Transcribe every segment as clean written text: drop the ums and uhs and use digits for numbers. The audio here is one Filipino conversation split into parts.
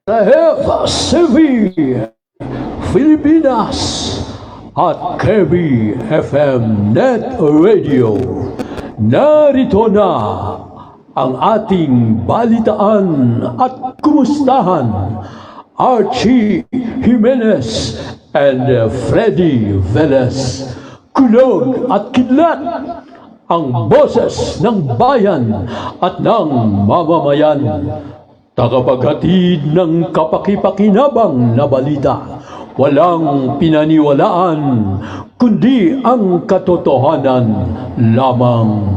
FCV Pilipinas at KB-FM Net Radio. Narito na ang ating balitaan at kumustahan. Archie Jimenez and Freddy Velez. Kulog at kidlat, ang boses ng bayan at ng mamamayan. Tagapaghatid ng kapakipakinabang na balita. Walang pinaniwalaan, kundi ang katotohanan lamang.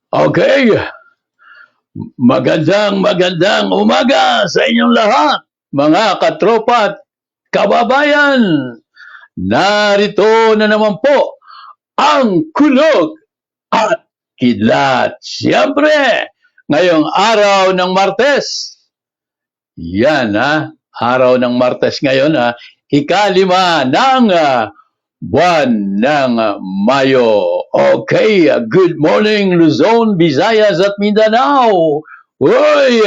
Okay, magandang umaga sa inyong lahat, mga katropa at kababayan. Narito na naman po ang kulog at kidlat. Siyempre, ngayong araw ng Martes. Yan araw ng Martes ngayon ikalima ng buwan ng Mayo. Okay, good morning Luzon, Visayas at Mindanao. Uy,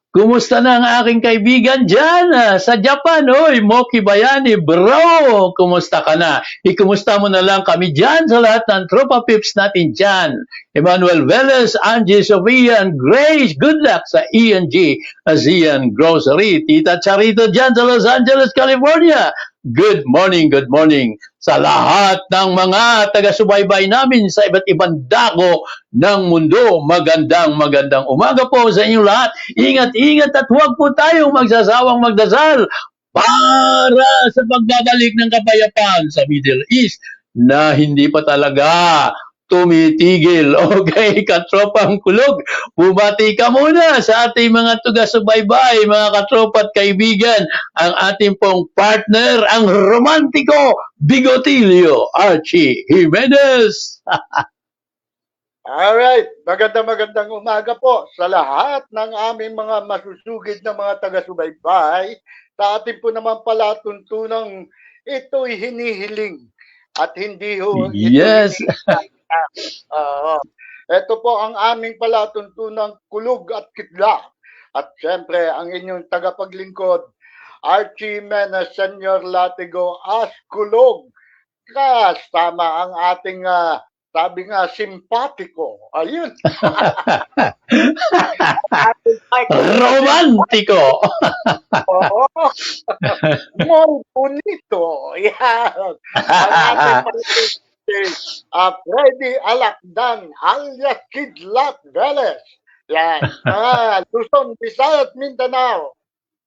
kumusta na ang aking kaibigan dyan sa Japan? Uy, Moki Bayani, bro, kumusta ka na? Ikumusta mo na lang kami dyan sa lahat ng tropa pips natin dyan. Emmanuel Velez, Angie Sofia, and Grace, good luck sa E&G Asean Grocery. Tita Charito dyan sa Los Angeles, California. Good morning sa lahat ng mga taga-subaybay namin sa iba't ibang dako ng mundo. Magandang umaga po sa inyong lahat. Ingat at huwag po tayong magsasawang magdasal para sa pagbabalik ng kapayapaan sa Middle East na hindi pa talaga tumitigil. Okay, katropang kulog, bumati ka muna sa ating mga taga-subaybay, mga katropa at kaibigan, ang ating pong partner, ang romantiko, Bigotilio, Archie Jimenez. Alright, magandang umaga po sa lahat ng aming mga masusugid na mga taga-subaybay. Sa ating po naman palatuntunang ito'y hinihiling at hindi ho Yes. Ito po ang aming palatuntunang kulog at kidlat. At syempre, ang inyong tagapaglingkod, Archie Jimenez, Senior Latigo, as kulog. Kasama ang ating, sabi nga, simpatiko. Ayun. Romantiko. Oo. More bonito. Yan. Ang ating Freddy Alakdan alias Kidlat Velez. Yan. Luzon, Visayas, Mindanao.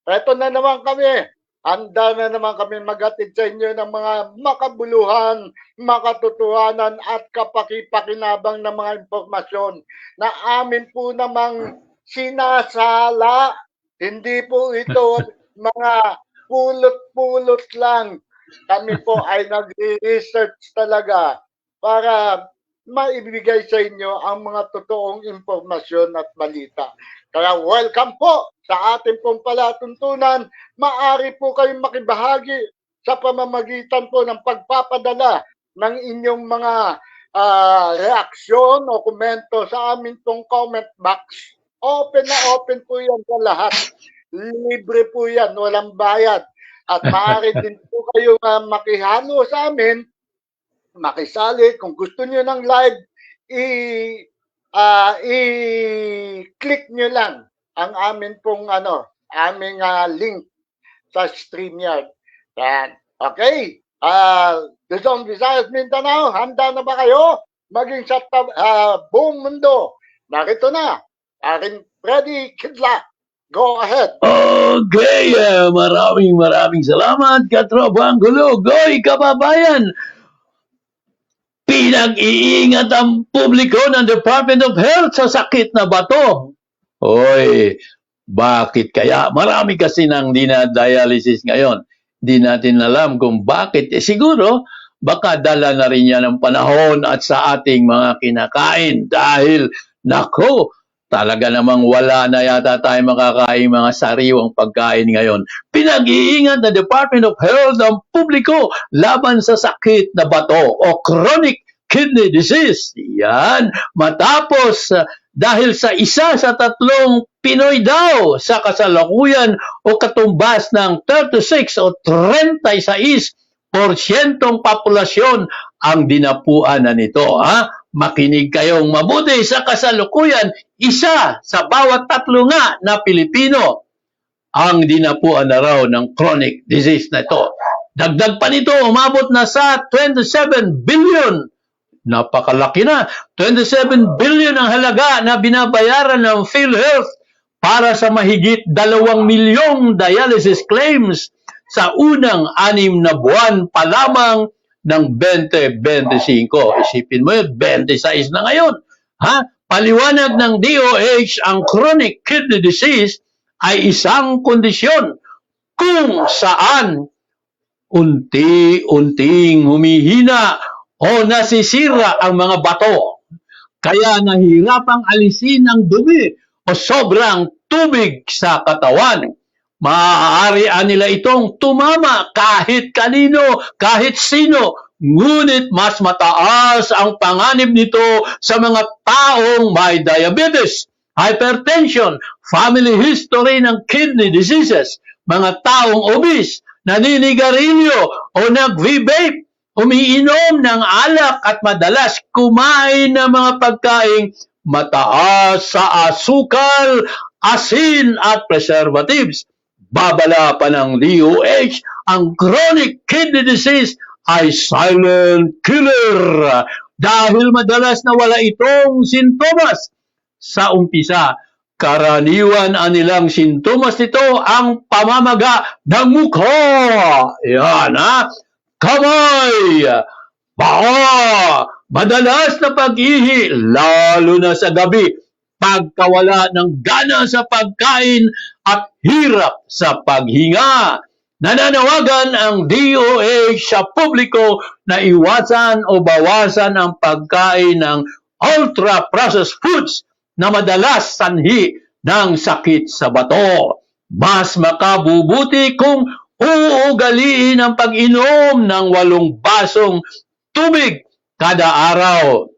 Ito na naman kami. Handa na naman kami maghatid sa inyo ng mga makabuluhan, makatotohanan at kapakipakinabang na mga impormasyon na amin po namang sinasala. Hindi po ito mga pulot-pulot lang. Kami po ay nag-research talaga para maibigay sa inyo ang mga totoong impormasyon at balita. Kaya welcome po sa ating pong palatuntunan. Maaari po kayong makibahagi sa pamamagitan po ng pagpapadala ng inyong mga reaksyon o komento sa amin pong comment box. Open na open po yan sa lahat. Libre po yan, walang bayad. At maaari din po kayong makihalo sa amin, makisali. Kung gusto nyo ng live, i-click nyo lang ang amin pong aming link sa StreamYard. Yan. Okay? Luzon, Visayas, Mindanao, handa na ba kayo? Maging sa buong mundo. Narito na. Aking Freddy Kidlat. Go ahead. Okay, maraming salamat, katropang kulog. Oy, kababayan, pinag-iingat ang publiko ng Department of Health sa sakit na bato. Oy, bakit kaya? Marami kasi nang dinadialysis ngayon. Di natin alam kung bakit. Siguro, baka dala na rin yan ng panahon at sa ating mga kinakain. Dahil, nako, Talaga namang wala na yata tayo makakain mga sariwang pagkain ngayon. Pinag-iingat na Department of Health ang publiko laban sa sakit na bato o chronic kidney disease. Yan, matapos dahil sa isa sa tatlong Pinoy daw sa kasalukuyan o katumbas ng 36 o 36% populasyon ang dinapuan na nito. Makinig kayong mabuti, sa kasalukuyan, isa sa bawat tatlo nga na Pilipino ang dinapuan na raw ng chronic disease na ito. Dagdag pa nito, umabot na sa 27 billion. Napakalaki na. 27 billion ang halaga na binabayaran ng PhilHealth para sa mahigit 2 milyong dialysis claims sa unang 6 na buwan pa lamang ng 2025. Isipin mo yun, 26 na ngayon. Paliwanag ng DOH, ang chronic kidney disease ay isang kondisyon kung saan unti-unting humihina o nasisira ang mga bato. Kaya nahihirapang alisin ang dumi o sobrang tubig sa katawan. Maaari nila itong tumama kahit kanino, kahit sino, ngunit mas mataas ang panganib nito sa mga taong may diabetes, hypertension, family history ng kidney diseases, mga taong obese, naninigarilyo o nag-vape, umiinom ng alak at madalas kumain ng mga pagkaing mataas sa asukal, asin at preservatives. Babala pa ng DOH, ang chronic kidney disease ay silent killer dahil madalas nawala itong sintomas. Sa umpisa, karaniwan nilang sintomas nito ang pamamaga ng mukha. Yan kamay, paa, madalas na pag-ihi, lalo na sa gabi, pagkawala ng gana sa pagkain at hirap sa paghinga. Nananawagan ang DOH sa publiko na iwasan o bawasan ang pagkain ng ultra-processed foods na madalas sanhi ng sakit sa bato. Mas makabubuti kung uugaliin ang pag-inom ng 8 basong tubig kada araw,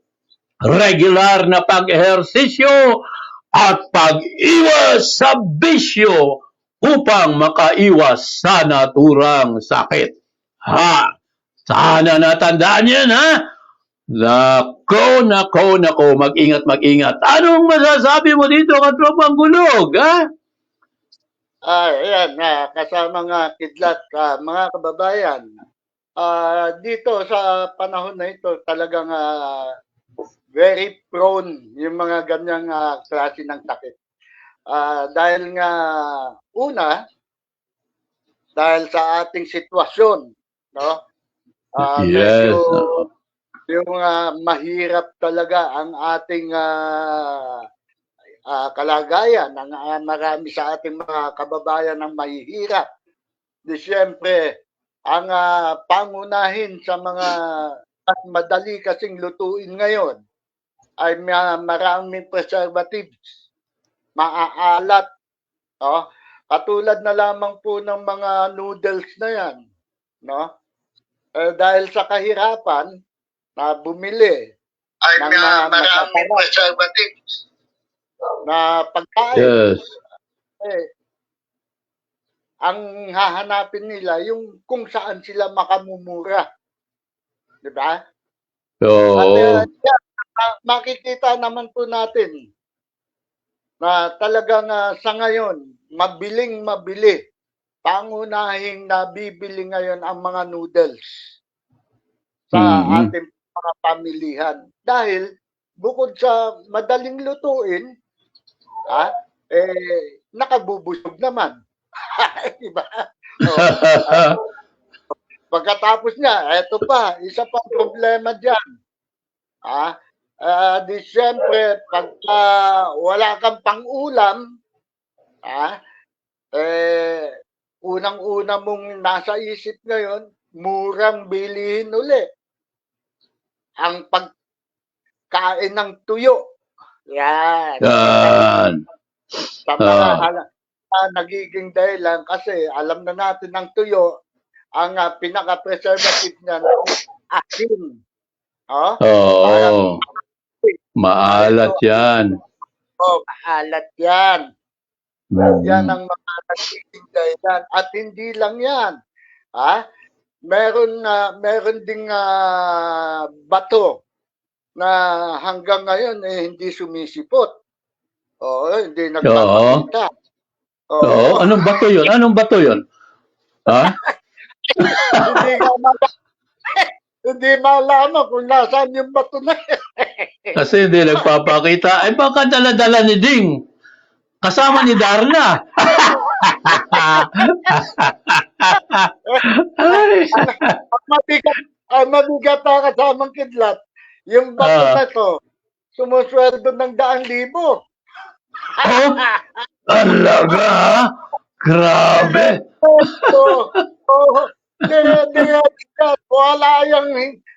regular na pag-ehersisyo at pag-iwas sa bisyo upang makaiwas sa naturang sakit. Sana natandaan yan, Nako, mag-ingat. Anong masasabi mo dito, Katropang Gulog, Ayan, kasama nga kidlat, mga kababayan. Dito sa panahon na ito, talagang very prone yung mga ganyang klase ng sakit. Dahil nga, una, dahil sa ating sitwasyon, no? Yes. Medyo, yung mahirap talaga ang ating kalagayan ng marami sa ating mga kababayan ng mahihirap. Di siyempre, ang pangunahin sa mga madali kasing lutuin ngayon ay maraming preservatives, maaalat. No? Katulad na lamang po ng mga noodles na yan. No? Dahil sa kahirapan na bumili ay ng maraming preservatives na pagkain. Yes. Ang hahanapin nila yung kung saan sila makamumura. Di ba? So, At makikita naman po natin na talagang sa ngayon, mabili. Pangunahing nabibili ngayon ang mga noodles sa ating mga pamilihan. Dahil bukod sa madaling lutuin, nakabubusog naman. Diba? Pagkatapos niya, eto pa, isa pang problema dyan. Di siyempre, pagka wala kang pang-ulam, unang-una mong nasa isip ngayon, murang bilihin uli. Ang pagkain ng tuyo. Yan. Yan. Sa mga Ah. nagiging dahilan kasi alam na natin ng tuyo, ang pinaka-preservative niyan asin. Oh? Oo. Maalat yan. Maalat yan. Yan ang mga nagiging dahilan. At hindi lang yan. Meron ding bato na hanggang ngayon hindi sumisipot. Hindi nagpapakita. Oo. Anong bato yun? Anong bato yun? Ha? Hindi malaman kung nasaan yung bato na yan. Kasi hindi nagpapakita. Ay baka dala-dala ni Ding. Kasama ni Darna. Ay. Mabigat na kasamang kidlat. Yung bato na to, sumusweldo ng 100,000. Oh, alaga ha? Grabe.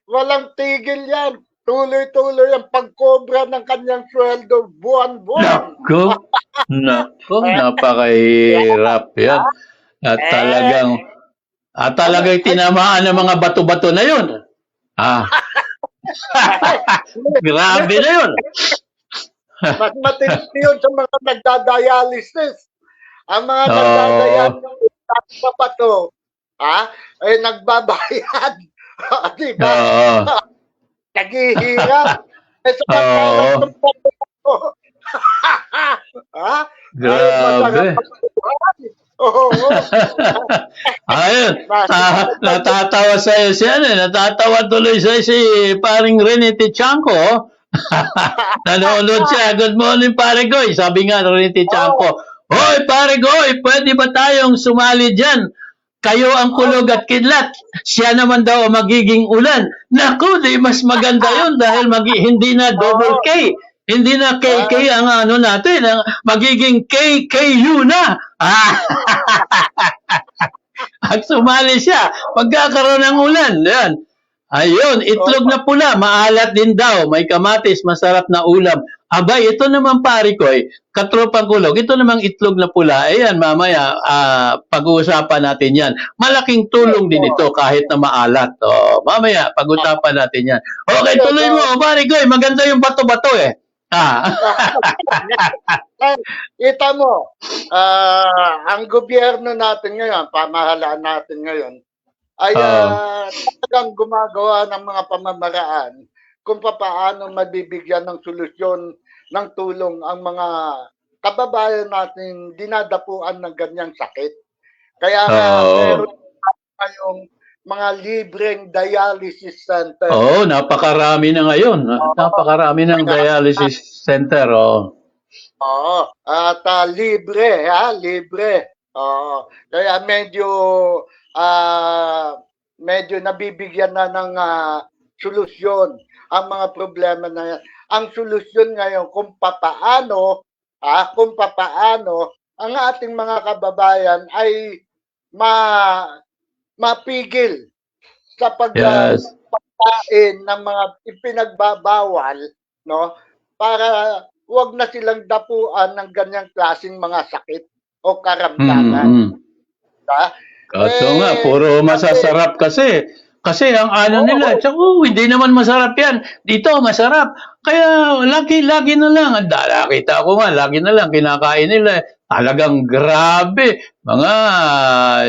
Walang tigil yan. Tuloy-tuloy ang pagkobra ng kanyang sweldo buwan-buwan. Nako, napakahirap yan. At talagang tinamaan ng mga bato-bato na yun. Grabe na yun. Mas matindi yun sa mga nagdadialysis. Ang mga nagdadialysis sa bato, ay nagbabayad. Diba? Naghihirap. Grabe. Ayun, natatawa sa'yo natatawa tuloy sa'yo si paring Rene Tichanco. Nanonood siya. Good morning, pare Goy. Sabi nga Rene Tichanco, hoy, pare Goy, pwede ba tayong sumali dyan? Kayo ang kulog at kidlat. Siya naman daw magiging ulan. Naku, di mas maganda yun dahil hindi na double K. Hindi na KK ang natin. Magiging KKU na. At sumali siya. Pagkakaroon ng ulan. Yan. Ayun, itlog na pula, maalat din daw, may kamatis, masarap na ulam. Abay, ito naman pare ko katropang kulog, ito namang itlog na pula, ayan, mamaya, pag-uusapan natin yan. Malaking tulong din ito kahit na maalat. Mamaya, pag-uusapan natin yan. Okay, tuloy mo, pare ko, maganda yung bato-bato Kita mo, ang gobyerno natin ngayon, pamahalaan natin ngayon, ay talagang gumagawa ng mga pamamaraan kung paano mabibigyan ng solusyon ng tulong ang mga kababayan natin dinadapuan ng ganyang sakit. Kaya meron tayong mga libreng dialysis center. Napakarami na ngayon. Napakarami ng dialysis center. At libre, libre. Kaya medyo nabibigyan na ng solusyon ang mga problema na yan. Ang solusyon ngayon kung papaano ang ating mga kababayan ay mapigil sa pagkain ng mga ipinagbabawal, no? Para wag na silang dapuan ng ganyang klaseng mga sakit o karamdaman. Kaso nga, puro masasarap kasi. Kasi ang nila, hindi naman masarap yan. Dito, masarap. Kaya, lagi na lang. Nakita ko nga, lagi na lang kinakain nila. Talagang grabe. Mga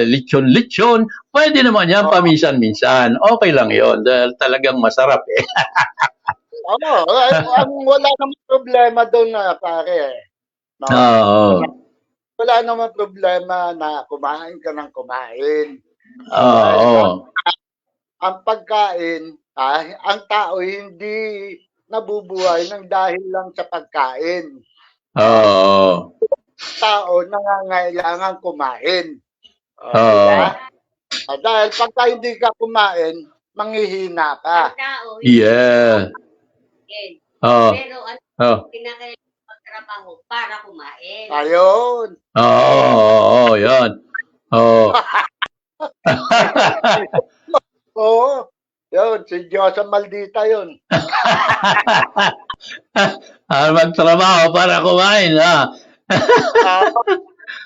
lechon-lechon. Pwede naman yan paminsan-minsan. Okay lang yon dahil talagang masarap wala namang problema doon pare. Wala namang problema na kumain ka ng kumain. Ang pagkain, ang tao hindi nabubuhay ng dahil lang sa pagkain. Tao nangangailangan kumain. Dahil pagka hindi ka kumain, manghihina ka. Yeah. Pero kinakailangan magtrabaho para kumain. Ayun. Yan. Yun, si Diyosa Maldita yun. Magtrabaho para kumain, ha?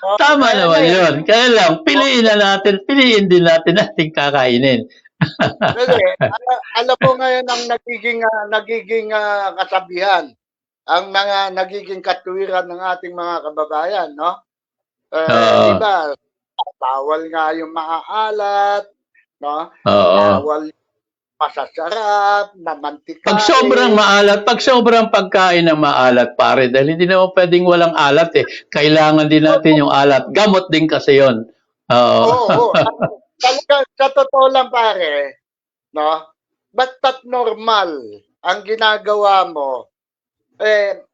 Ah, Tama kaya naman ngayon, yun. Kaya lang, piliin din natin ating kakainin. kasi, alam mo ngayon ang nagiging kasabihan, ang mga nagiging katuwiran ng ating mga kababayan, no? Oo. Iba, bawal nga yung maalat, no? Oo. Bawal masasarap, Pag sobrang mamantikain. maalat, pag sobrang pagkain ng maalat, pare, dahil hindi naman pwedeng walang alat eh. Kailangan din natin yung alat. Gamot din kasi yon. Oo. Oo. Talaga, sa totoo lang pare, no? Basta't normal ang ginagawa mo,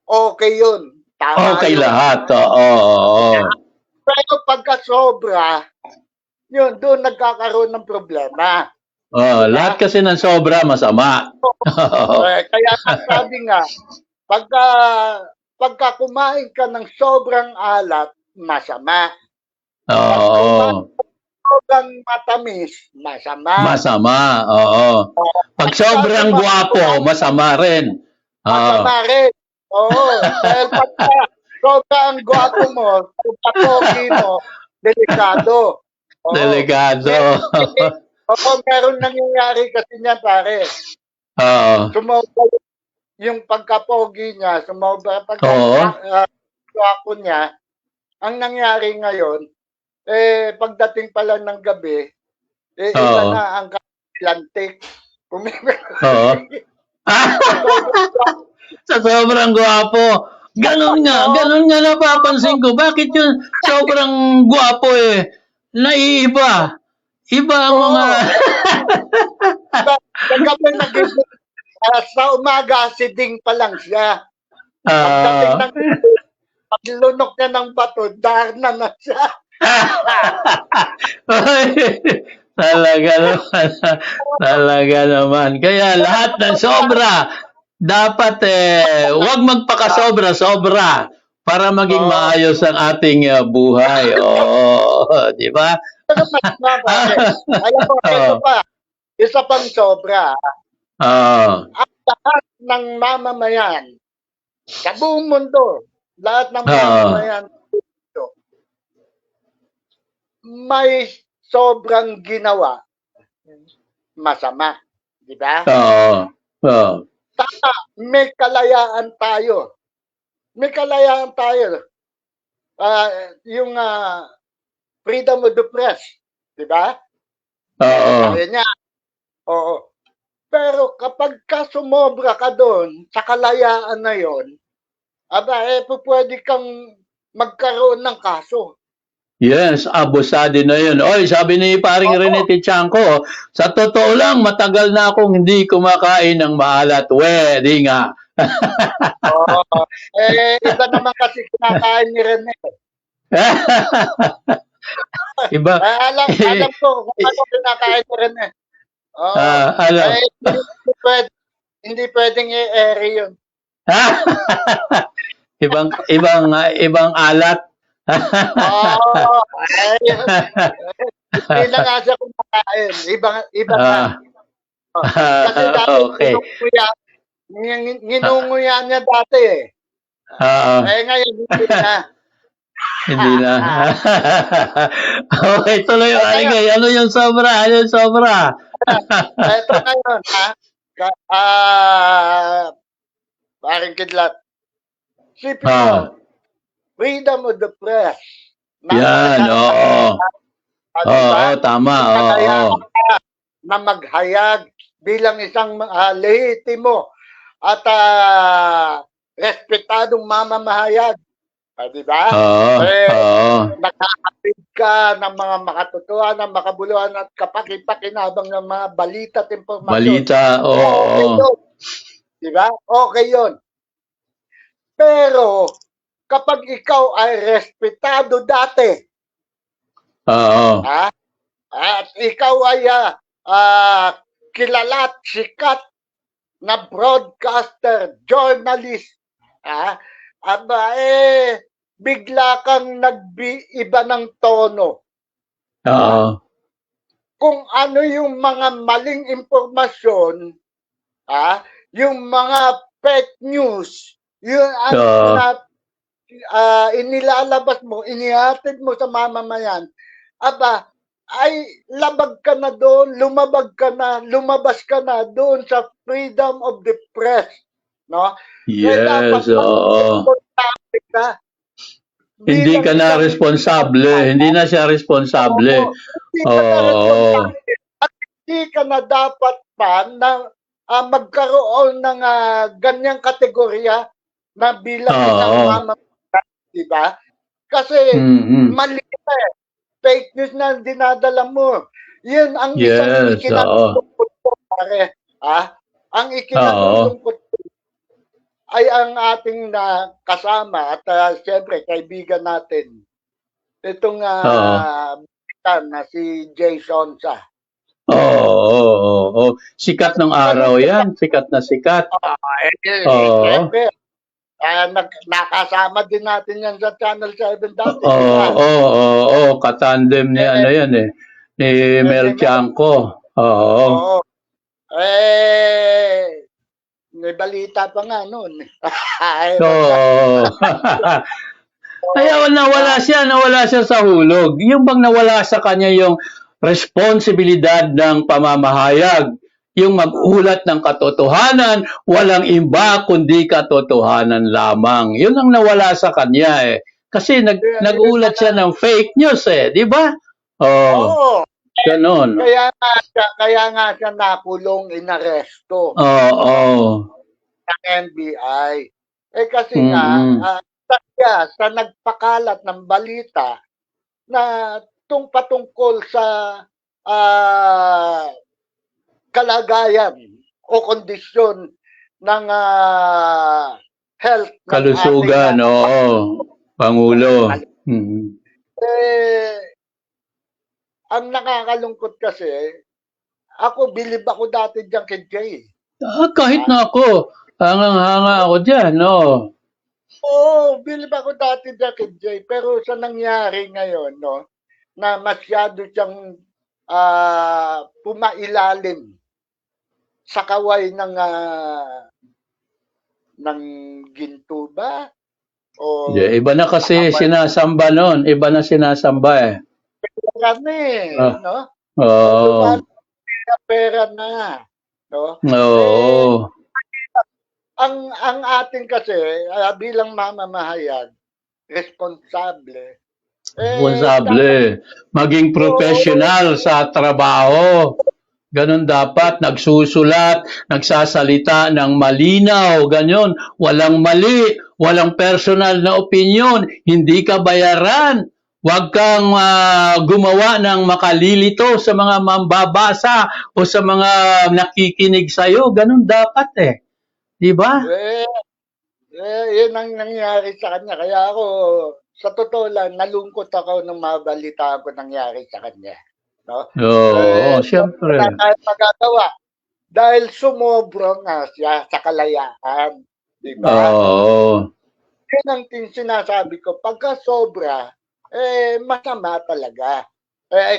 okay yun. Tama Okay yun. lahat. Oo. Pero pagka sobra, yun, doon nagkakaroon ng problema. Lahat kasi ng sobra, masama. Kaya ang sabi nga, pagka kumain ka ng sobrang alat, masama. Oo. Sobrang matamis, masama. Masama. Oo. Pag sobrang gwapo, masama rin. Oo. Masama rin. Oo. Dahil pagka sobrang gwapo mo, pogi mo, delikado. Oo. Delikado. Oo, meron nangyayari kasi niyan, pare. Oo. Sumobra yung pagka-pogi niya, sumobra Oo. gwapo niya. Ang nangyari ngayon, pagdating pa lang ng gabi, iba Oo. na ang lantik. Oo. Sa sobrang gwapo. Ganon nga napapansin ko. Bakit yung sobrang gwapo naiiba? Iba ang mga... Kagabi nagising, sa umaga, si Ding pa lang siya. Pagdating ng paglunok niya ng bato, darna na siya. Talaga naman. Kaya lahat ng sobra, dapat huwag magpakasobra-sobra para maging maayos ang ating buhay. Oo, di ba? Pero masama, pare. Alam mo, ito pa, isa pang sobra. Ang lahat ng mamamayan sa buong mundo, lahat ng mamamayan may sobrang ginawa masama, di ba? Tama, may kalayaan tayo. May kalayaan tayo. Yung freedom of the press, di ba? Kaya niya. Oo. Pero kapag sumobra ka doon sa kalayaan na yon, pwede kang magkaroon ng kaso. Yes, abusado na yun. Oy, sabi ni paring Rene Tiangco, sa totoo lang, matagal na akong hindi kumakain ng maalat. Di nga. Iba naman kasi kinakain ni Rene. Iba. Alam ko kung ano kinakain ni Rene. Hindi pwedeng i-air yun. ibang alat. Hindi na nga siya kumakain. Iba na. Kasi dati, okay. nginunguya niya dati eh. Ngayon, hindi na. Hindi na. Okay, tuloy. Ano yung sobra? Ito ngayon, paring Kidlat. Sipin mo, freedom of the press. Yan, oo. Oo, tama. Oo. Na maghayag bilang isang lehitimo at respetadong mamamahayag. Di ba? Nakakapid ka ng mga makatotohanan, makabuluhan at kapakipakinabang ng mga balita at impormasyon. Balita, oo. Di ba? Okay yun. Pero, kapag ikaw ay respetado dati, at ikaw ay kilala at sikat na broadcaster, journalist, bigla kang nag-iba ng tono. Kung ano yung mga maling impormasyon, yung mga fake news, yun ang inilalabas mo, inihatid mo sa mamamayan, aba, ay labag ka na doon, lumabag ka na, lumabas ka na doon sa freedom of the press. No? Yes, oo. Ka, Hindi ka na responsable. Hindi na siya responsable. Hindi ka na responsable. At hindi ka na dapat pa na magkaroon ng ganyang kategorya na bilang isang mamamayan, di ba? Kasi mali na eh. Fake news na dinadala mo. Yun ang isang ikinatulungkot ko, pare. Ang ikinatulungkot ko ay ang ating kasama at siyempre kaibigan natin. Itong na si Jason Sa. Oo. Sikat ng araw yan. Sikat na sikat. Siyempre, nakasama din natin yan sa Channel 7 dati. Oo. Katandem ni ano yan eh. Ni Mel Tiangco. Oo. May balita pa nga noon. Kaya nawala siya sa hulog. Yung bang nawala sa kanya yung responsibilidad ng pamamahayag, yung mag-ulat ng katotohanan, walang iba kundi katotohanan lamang. Yun ang nawala sa kanya eh. Kasi nag-ulat siya ng fake news eh, di ba? Oo. Ganon. Kaya nga siya nakulong, inaresto. Ng NBI. Kasi sa nagpakalat ng balita na patungkol sa kalagayan o kondisyon ng health. Kalusugan, Pangulo. Ang nakakalungkot kasi, ako, bilib ako dati dyan kay Jay. Kahit na ako, hangang-hanga ako dyan, no? Oo, bilib ako dati dyan kay Jay. Pero sa nangyari ngayon, no, na masyado siyang pumailalim sa kaway ng ginto ba? Iba na kasi sinasamba noon. Iba na sinasamba eh. Kami, no? Pera na, no? Ang atin kasi bilang mamamahayag, responsable. Maging professional sa trabaho. Ganon dapat, nagsusulat, nagsasalita ng malinaw, ganyan. Walang mali, walang personal na opinion, hindi ka bayaran. Huwag kang gumawa ng makalilito sa mga mambabasa o sa mga nakikinig sa'yo. Ganun dapat eh. Di ba? Yun ang nangyari sa kanya. Kaya ako, sa totoo lang, nalungkot ako nung mabalita ko nangyari sa kanya. No? Siyempre. Kahit magagawa. Dahil sumobra nga siya sa kalayaan. Di ba? Yun ang sinasabi ko. Pagka sobra, masama talaga.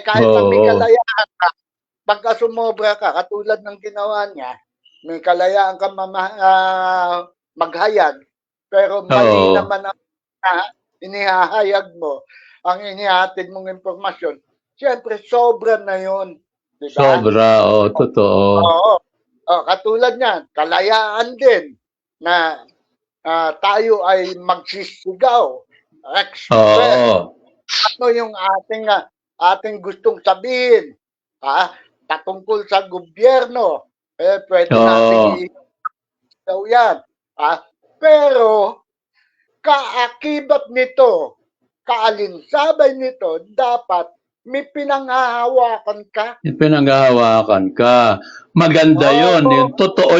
Kahit may kalayaan ka, pagka sumobra ka, katulad ng ginawa niya, may kalayaan ka maghayag, pero mali naman ang inihahayag mo, ang inihatid mong impormasyon, siyempre sobra na yun. Diba? Sobra, totoo. Katulad niyan, kalayaan din na tayo ay magsisigaw, express. Ano yung ating gustong sabihin? Patungkol sa gobyerno. Pwede natin i-daw yan. Pero, kaakibat nito, kaalinsabay nito, dapat may pinanghahawakan ka. May pinanghahawakan ka. Maganda yun. Totoo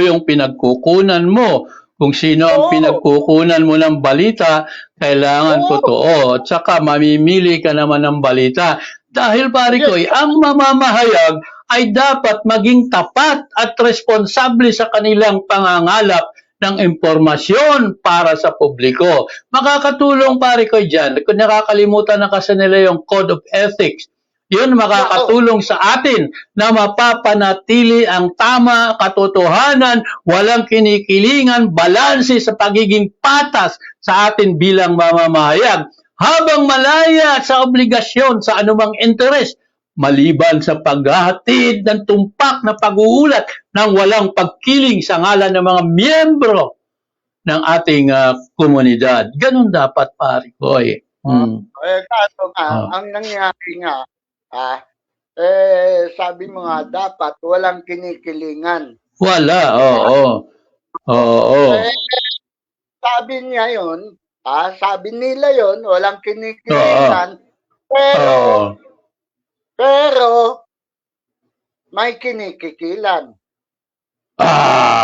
yung pinagkukunan mo. Kung sino ang pinagkukunan mo ng balita, kailangan totoo. At saka mamimili ka naman ng balita. Dahil pare ko, ang mamamahayag ay dapat maging tapat at responsable sa kanilang pangangalap ng impormasyon para sa publiko. Makakatulong pare ko dyan. Kung nakakalimutan na kasi nila yung Code of Ethics, Yun makakatulong sa atin na mapapanatili ang tama, katotohanan, walang kinikilingan, balanse sa pagiging patas sa atin bilang mamamahayag. Habang malaya sa obligasyon sa anumang interes, maliban sa paghahatid ng tumpak na pag-uulat ng walang pagkiling sa ngalan ng mga miyembro ng ating komunidad. Ganun dapat, pare ko. Kaso nga, ang nangyari nga, sabi mo nga, dapat walang kinikilingan. Wala, oo. Sabi niya yun, sabi nila yun, walang kinikilingan, pero may kinikikilan.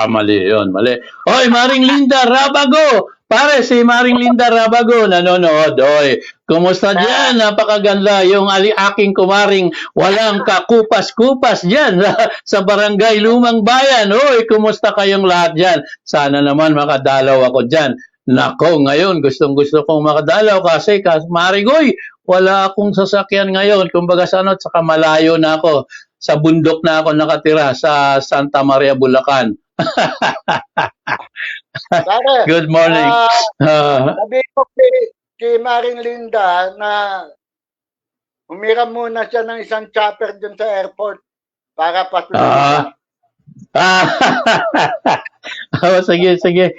Mali yun, mali. Oy, Maring Linda Rabago! Pare, si Maring Linda Rabago nanonood. Oy, kumusta dyan? Napakaganda yung aking kumaring walang kakupas-kupas dyan sa Barangay Lumang Bayan. Oy, kumusta kayong lahat dyan? Sana naman makadalaw ako dyan. Nako, ngayon gustong-gusto kong makadalaw kasi Marigoy, wala akong sasakyan ngayon. Kumbaga saka malayo na ako. Sa bundok na ako nakatira sa Santa Maria, Bulacan. Good morning. Sabi ko kay Maring Linda na umiram muna siya ng isang chopper dun sa airport para patuloy. Sige.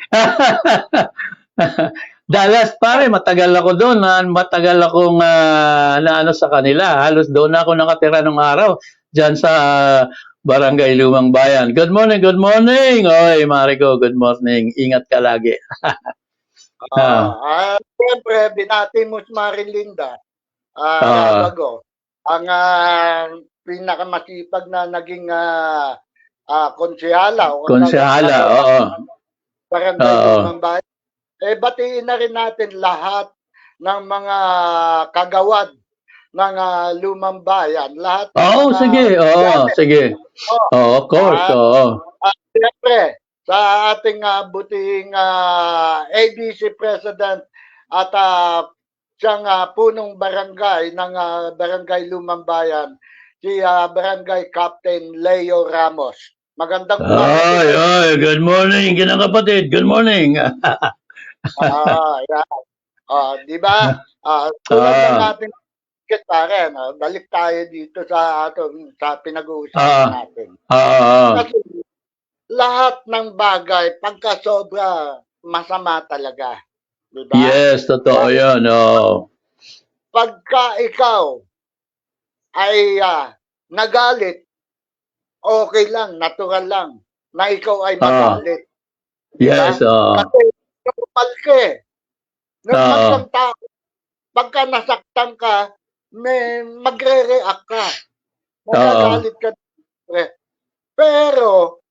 Dallas, pare, matagal ako doon. Matagal akong naano sa kanila. Halos doon ako nakatira nung araw. Diyan sa Barangay Lumang Bayan. Good morning. Oy, Marico, good morning. Ingat ka lagi. Siyempre, binati mo si Maring Linda. Rabago. Ang pinakamasipag na naging konsyala. Konsyala, oo. Barangay Lumang Bayan. Batiin na rin natin lahat ng mga kagawad ng Lumang Bayan. Lahat sige. Of course, siyempre, sa ating butihing ABC President at siyang punong barangay ng Barangay Lumang Bayan, si Barangay Captain Leo Ramos. Magandang umaga. Ay, good morning, kinakapatid. Good morning. Di ba? Tulad ng ating pare, balik tayo dito sa pinag-uusapan natin. Kasi lahat ng bagay, pagka sobra, masama talaga. Diba? Yes, totoo yan. Pagka ikaw ay nagalit, okay lang, natural lang, na ikaw ay magalit. Yes. Kasi normal ka eh. Normal kang tao. Pagka nasaktan ka, magre-react ka. Magagalit ka. Pero,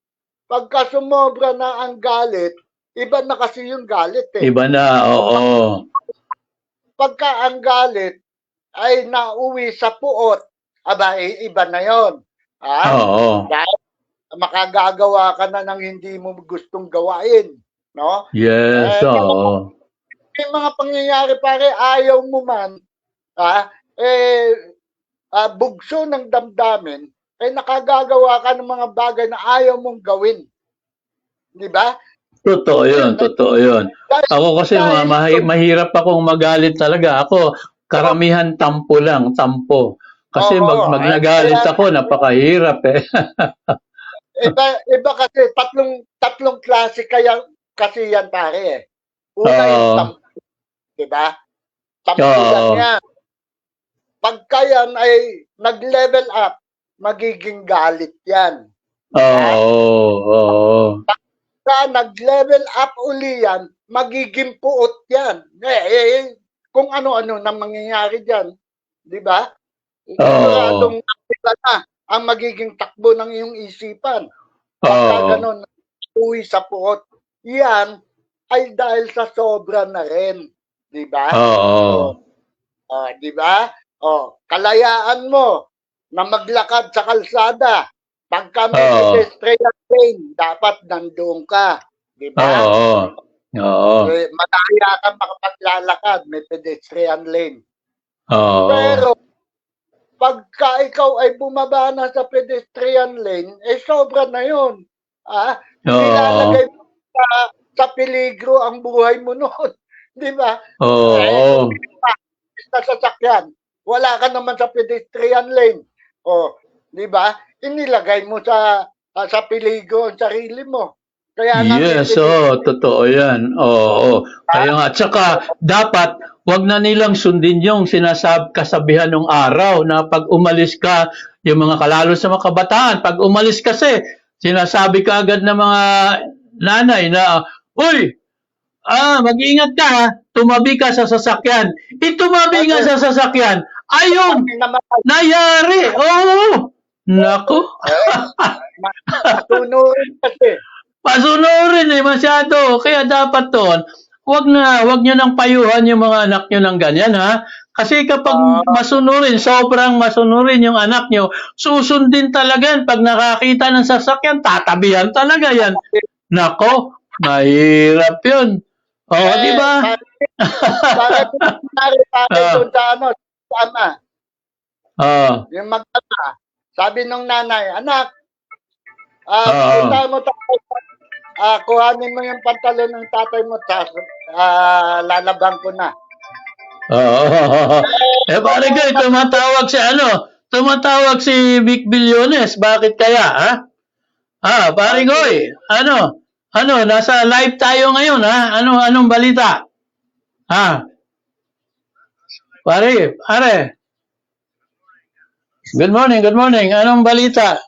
pagka sumobra na ang galit, iba na kasi yung galit eh. Iba na, oo. Pagka ang galit ay nauwi sa puot, iba na yon. Dahil makagagawa ka na ng hindi mo gustong gawain. No? Yes, oo. May mga pangyayari pare, ayaw mo man, bugso ng damdamin, nakagagawa ka ng mga bagay na ayaw mong gawin. Di ba? Totoo yun. Ako kasi mahirap akong magalit talaga. Ako, karamihan tampo. Kasi nagalit ako, napakahirap eh. Iba kasi, tatlong klase kasi yan pare eh. Una yung tampo. Diba? Tampo lang yan. Pagka yan ay nag-level up, magiging galit yan. Pagka nag-level up uli yan, magiging puot yan. Kung ano-ano na mangyayari dyan. Diba? Siguradong na ang magiging takbo ng iyong isipan. Pagka ganun, uwi sa puot. Yan ay dahil sa sobra na rin. Diba? Diba? Kalayaan mo na maglakad sa kalsada. Pagka may pedestrian lane, dapat nandoon ka. Diba? Madaya ka makapaglalakad, may pedestrian lane. Pero, pagka ikaw ay bumaba na sa pedestrian lane, sobra na yun. Nilalagay mo sa peligro ang buhay mo noon. Di ba? Oo. Sa sasakyan, wala ka naman sa pedestrian lane. Di ba? Inilagay mo sa peligro ang sarili mo. Kaya Yes, totoo yan. Oo. Kaya nga, tsaka dapat wag na nilang sundin yung kasabihan ng araw na pag umalis ka, yung mga kalalo sa mga kabataan, pag umalis kasi, sinasabi ka agad ng mga nanay na, uy, mag-iingat ka ha, tumabi ka sa sasakyan. Tumabi nga sa sasakyan. Ayun, nangyari. Oo. Naku. Matunurin kasi. Pasunurin masyado. Kaya dapat doon, wag nyo nang payuhan yung mga anak nyo ng ganyan, ha? Kasi kapag masunurin, sobrang masunurin yung anak nyo, susundin talaga yan. Pag nakakita ng sasakyan, tatabihan talaga yan. Nako, mahirap yun. Di ba? Bakit nangyari doon sa ama? Yung mag-ama, sabi nung nanay, anak, punta mo tayo, kuhanin mo yung pantalon ng tatay mo, lalabang ko na. Pare ko, tumatawag si Vic Billones. Bakit kaya, ha? Pare ko, nasa live tayo ngayon, ha? Anong balita? Pare. Good morning. Anong balita?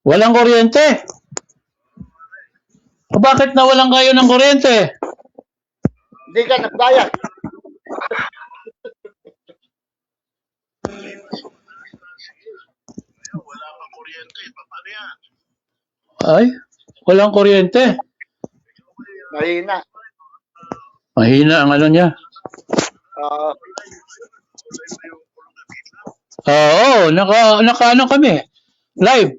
Walang kuryente? Bakit nawalan kayo ng kuryente? Hindi ka nagbayad. Wala pa kuryente. Paano yan? Ay, walang kuryente. Mahina ang ano niya. Naka kami. Live.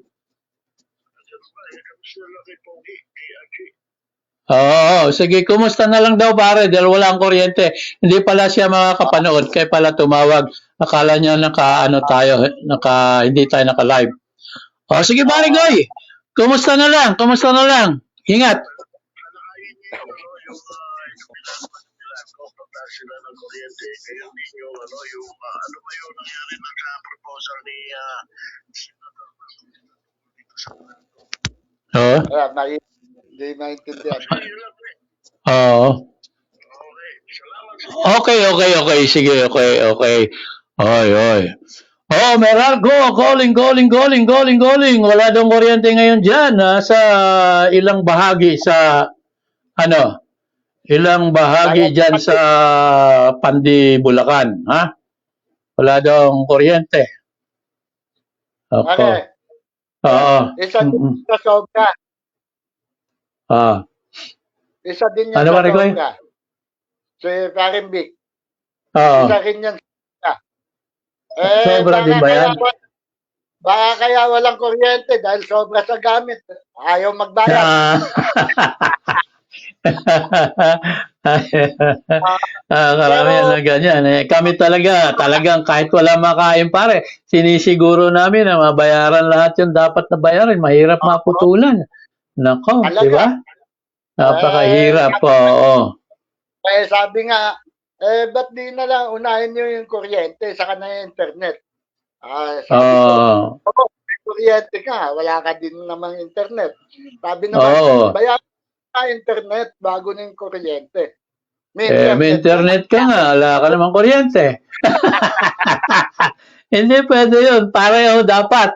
Sige, kumusta na lang daw pare dahil wala ang kuryente. Hindi pala siya makakapanood, kaya pala tumawag. Akala niya hindi tayo naka-live. Sige pare Goy, kumusta na lang? Ingat. Sila ng kuryente, kaya ninyo, ano ba yung nangyari na sa proposal ni Hindi maintindihan. Okay. Sige, okay. Oy. Meralco, calling. Wala daw kuryente ngayon dyan, sa ilang bahagi dyan sa Pandi, Bulacan, ha? Wala daw kuryente. Okay. Isa din sa sobra. Isa din yan sa sobra. Si Karimbic. Isa rin yan sa sobra. Sobra din ba yan? Baka kaya walang kuryente dahil sobra sa gamit. Ayaw magbayad. Karamihan na ganyan. Kami talagang kahit wala makain pare, sinisiguro namin na mabayaran lahat yung dapat na bayaran. Mahirap maputulan. Nako, di ba? Napakahirap. Kaya sabi nga, ba't di na lang unahin nyo yung kuryente saka na yung internet? Sabi ko, kuryente ka, wala ka din namang internet. Sabi naman, bayaran internet bago ng kuryente. May internet ka nga, wala ka namang kuryente. Hindi pwede yun. Pareho dapat.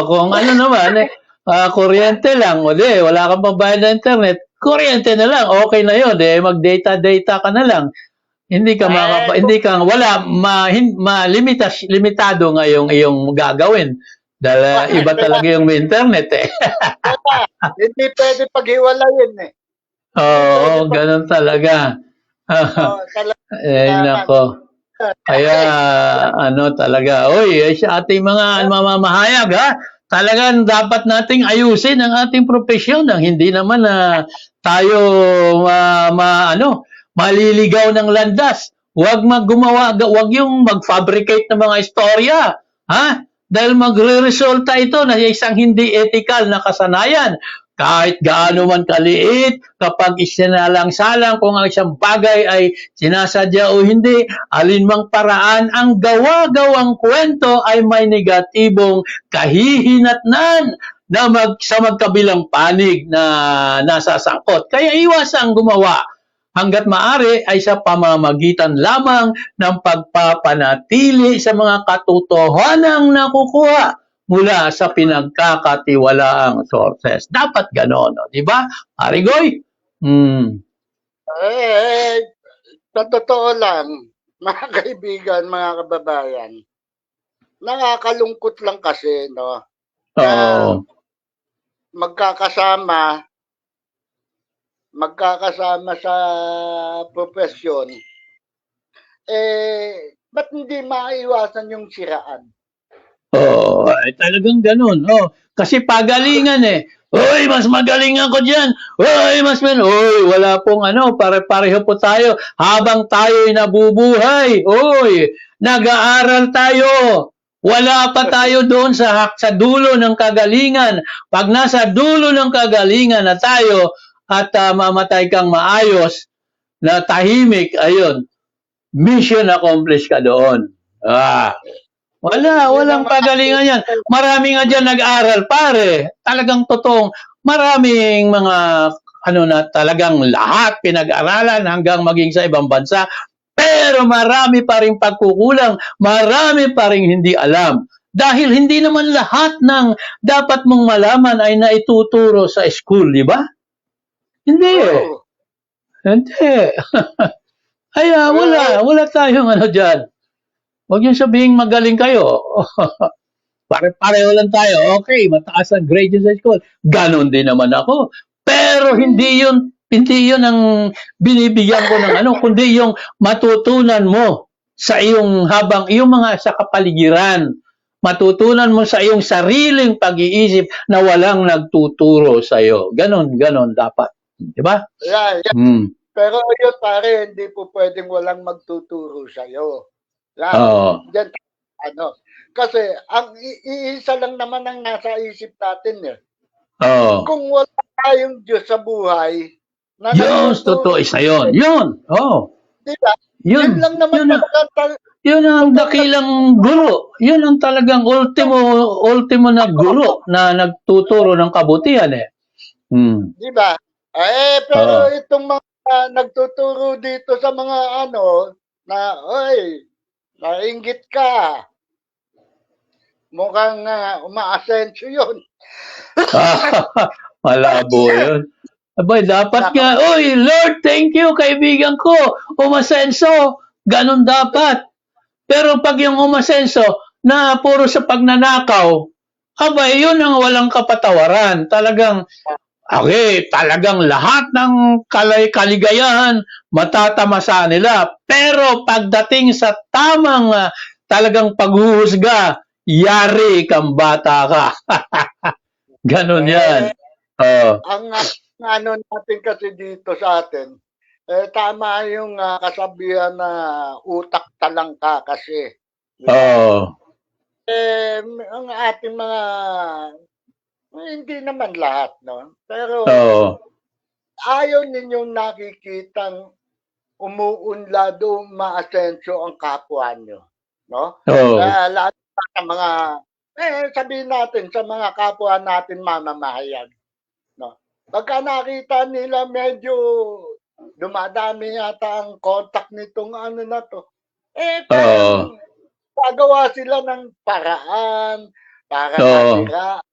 Kung ano naman, kuryente lang, wala kang pambayad na internet, kuryente na lang, okay na yun. Mag-data ka na lang. Hindi ka limitado nga yung iyong gagawin. Dahil iba talaga yung internet Hindi pwede paghiwalayin ganun talaga. Nako. Kaya talaga. Sa ating mga mamamahayag talagang dapat nating ayusin ang ating propesyon nang hindi naman tayo maliligaw ng landas. wag yung mag-fabricate ng mga istorya, ha? Dahil magre-resulta ito na isang hindi ethical na kasanayan. Kahit gaano man kaliit, kapag isinalang-salang kung ang isang bagay ay sinasadya o hindi, alinmang paraan, ang gawa-gawang kwento ay may negatibong kahihinatnan na sa magkabilang panig na nasasangkot. Kaya iwasang gumawa hanggat maaari ay sa pamamagitan lamang ng pagpapanatili sa mga katotohanang nakukuha mula sa pinagkakatiwalaang sources. Dapat ganon, no? Di ba? Arigoy? Sa totoo lang, mga kaibigan, mga kababayan, nakakalungkot lang kasi, no? Oo. Magkakasama sa profesyon, ba't hindi maiwasan yung siraan? Oo, ay talagang ganun. Oh, kasi pagalingan eh. Hoy, mas magaling ako diyan. Hoy, wala pong pare-pareho po tayo habang tayo'y nabubuhay. Hoy, nag-aaral tayo. Wala pa tayo doon sa dulo ng kagalingan. Pag nasa dulo ng kagalingan na tayo at mamatay kang maayos, na tahimik, ayun, mission accomplished ka doon. Walang pagalingan yan. Marami nga dyan nag-aral, pare. Talagang totoong, maraming mga, na talagang lahat pinag-aralan hanggang maging sa ibang bansa. Pero marami pa rin pagkukulang, marami pa rin hindi alam. Dahil hindi naman lahat ng dapat mong malaman ay naituturo sa school, di ba? Hindi. Hindi. Kaya wala tayong dyan. Huwag yung sabihin magaling kayo. Pare-pareho lang tayo. Okay, mataas ang grade sa school. Ganon din naman ako. Pero hindi yun ang binibigyan ko ng kundi yung matutunan mo sa iyong sa kapaligiran. Matutunan mo sa iyong sariling pag-iisip na walang nagtuturo sa iyo. Ganon dapat. Di ba? Yeah. Pero yun pare, hindi po pwedeng walang magtuturo sa iyo. Diyan, kasi ang iisa lang naman ang nasa isip natin Kung wala tayong Diyos sa buhay, totoo isa yun. Yun. Diba? Yun lang naman yun ang dakilang guro. Yun ang talagang ultimo na guro na nagtuturo ng kabutihan Diba? Pero itong mga nagtuturo dito sa mga nainggit ka. Mukhang umaasenso yun. Malabo yun. Abay, dapat nga, Lord, thank you, kaibigan ko. Umasenso. Ganon dapat. Pero pag yung umasenso, na puro sa pagnanakaw, abay, yun ang walang kapatawaran. Talagang lahat ng kaligayahan matatamasa nila. Pero pagdating sa tamang talagang paghuhusga, yari kang bata ka. Ganon yan. Ang natin kasi dito sa atin, tama yung kasabihan na utak talang ka kasi. Ang ating mga hindi naman lahat, no? Pero ayaw ninyong nakikitang umuunlad o maasenso ang kapwa nyo, no? Lalo sa mga, sabihin natin, sa mga kapwa natin mamamahayan, no? Pagka nakita nila medyo dumadami yata ang contact nitong na to, gagawa sila ng paraan para masiraan.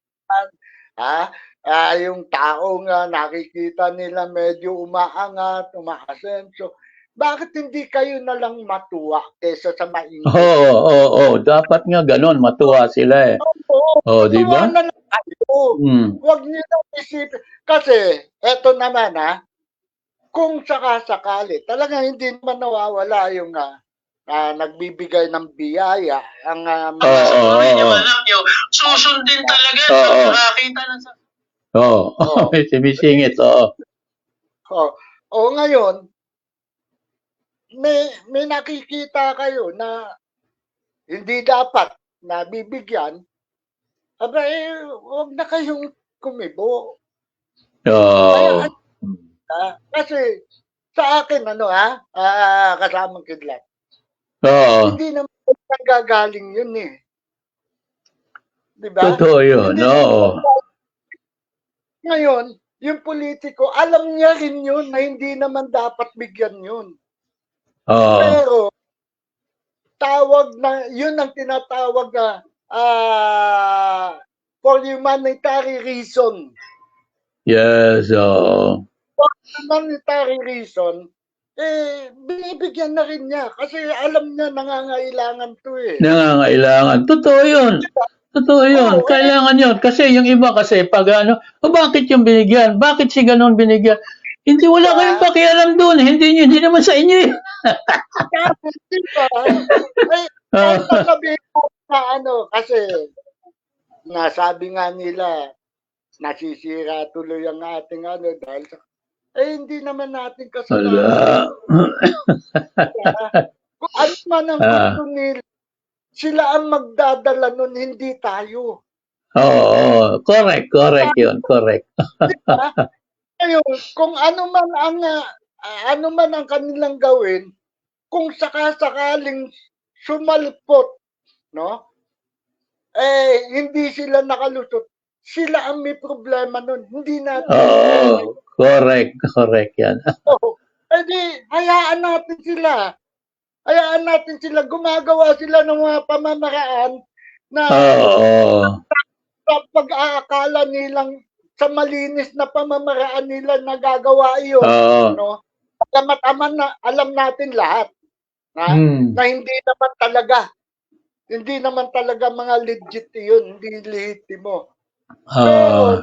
Yung taong nakikita nila medyo umaangat, umaasenso, bakit hindi kayo na lang matuwa kaysa sa mainggit? Dapat nga ganon, matuwa sila di ba? Na lang kayo. Huwag niyo na isipin. Kasi, eto naman kung sakasakali, talaga hindi naman nawawala yung nagbibigay ng biyaya ang mga anak nyo, susundin talaga nakakita na sa sumisingit. Ngayon, may nakikita kayo na hindi dapat na bibigyan, aba huwag na kayong kumibo. Oo. Kasi sa akin, kasamang kidlat, Oo. hindi naman nanggagaling yun eh. Diba? Totoo yun. Hindi Oo. Ngayon, yung politiko, alam niya rin yun na hindi naman dapat bigyan yun. Oo. Pero, yun ang tinatawag na for humanitarian reason. Yes. Oo. For humanitarian reason, binibigyan na rin niya kasi alam niya nangangailangan to eh. Nangangailangan. Totoo yun. Totoo yun. Oo, Kailangan yun. Kasi yung iba kasi pag bakit yung binigyan? Bakit si ganon binigyan? Hindi, wala kayong pakialam doon. Hindi naman sa inyo yun. Diba? Kahit sabihin ko na kasi nasabi nga nila, nasisira tuloy ang ating dahil sa, hindi naman natin kasalanan. Kung ano man ang gusto nila, sila ang magdadala nun, hindi tayo. Oo. Correct yun. Correct. Diba? Ngayon, kung ano man ang kanilang gawin, kung sakasakaling sumalpot, no? Hindi sila nakalusot. Sila ang may problema nun, hindi natin. Oo. Correct yan. Hayaan natin sila. Hayaan natin sila. Gumagawa sila ng mga pamamaraan na sa pag-aakala nilang sa malinis na pamamaraan nila nagagawa iyon. No? Alam natin lahat na hindi naman talaga mga legit yun, hindi lehitimo. Pero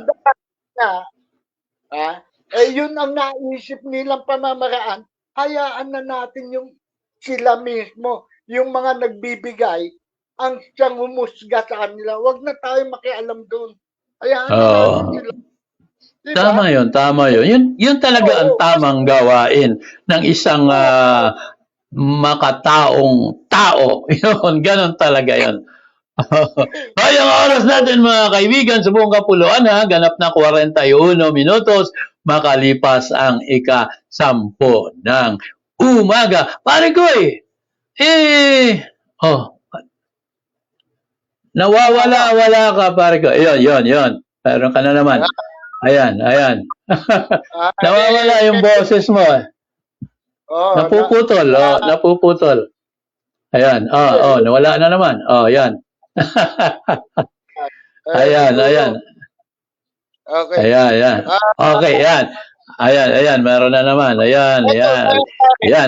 yun ang naisip nilang pamamaraan, hayaan na natin yung sila mismo, yung mga nagbibigay, ang siyang humusga sa kanila. Huwag na tayo makialam doon. Hayaan na natin sila. Diba? Tama yun. Yun talaga ang tamang gawain ng isang makataong tao. Yun, ganun talaga yun. Ang oras natin mga kaibigan sa buong kapuluan ganap na 41 minutos makalipas ang ika-10 ng umaga. Pare Koy, nawawala ka pare Koy. Yun. Meron ka na naman. Ayan. Nawawala yung boses mo. Napuputol. Ayan. Nawala na naman. Yan. Ayan. Okay. Ayan. Okay, yan. Ayan, meron na naman. Ayan.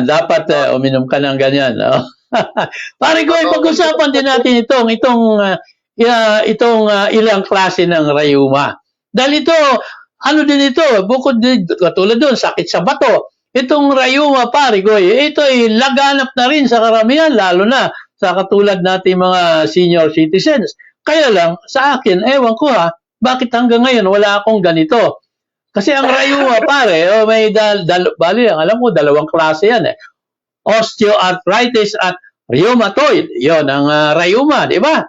Dapat uminom ka ng ganyan. Pare ko, pag-usapan din natin itong ilang klase ng rayuma. Dahil ito, bukod din, katulad doon, sakit sa bato. Itong rayuma, pare ko, ito ay laganap na rin sa karamihan, lalo na sa katulad natin mga senior citizens. Kaya lang, sa akin, ewan ko bakit hanggang ngayon wala akong ganito? Kasi ang rayuma, pare, may alam mo, dalawang klase yan osteoarthritis at rheumatoid. Yon ang rayuma, di ba?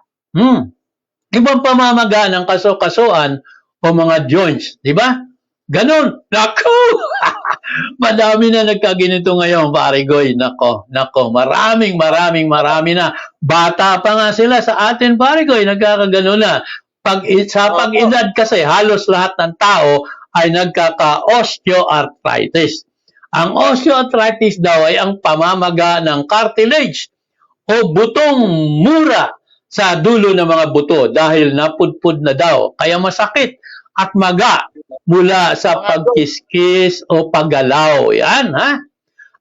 Ibang pamamaga ng kaso-kasuan o mga joints, di ba? Ganon. Nako! Madami na nagkaginito ngayon, pare Goy. Nako. Marami na. Bata pa nga sila sa atin, pare Goy. Nagkakagano na. Sa pag-edad kasi, halos lahat ng tao ay nagkaka-osteoarthritis. Ang osteoarthritis daw ay ang pamamaga ng cartilage o butong mura sa dulo ng mga buto dahil napudpud na daw. Kaya masakit at maga mula sa pagkiskis o paggalaw. Yan,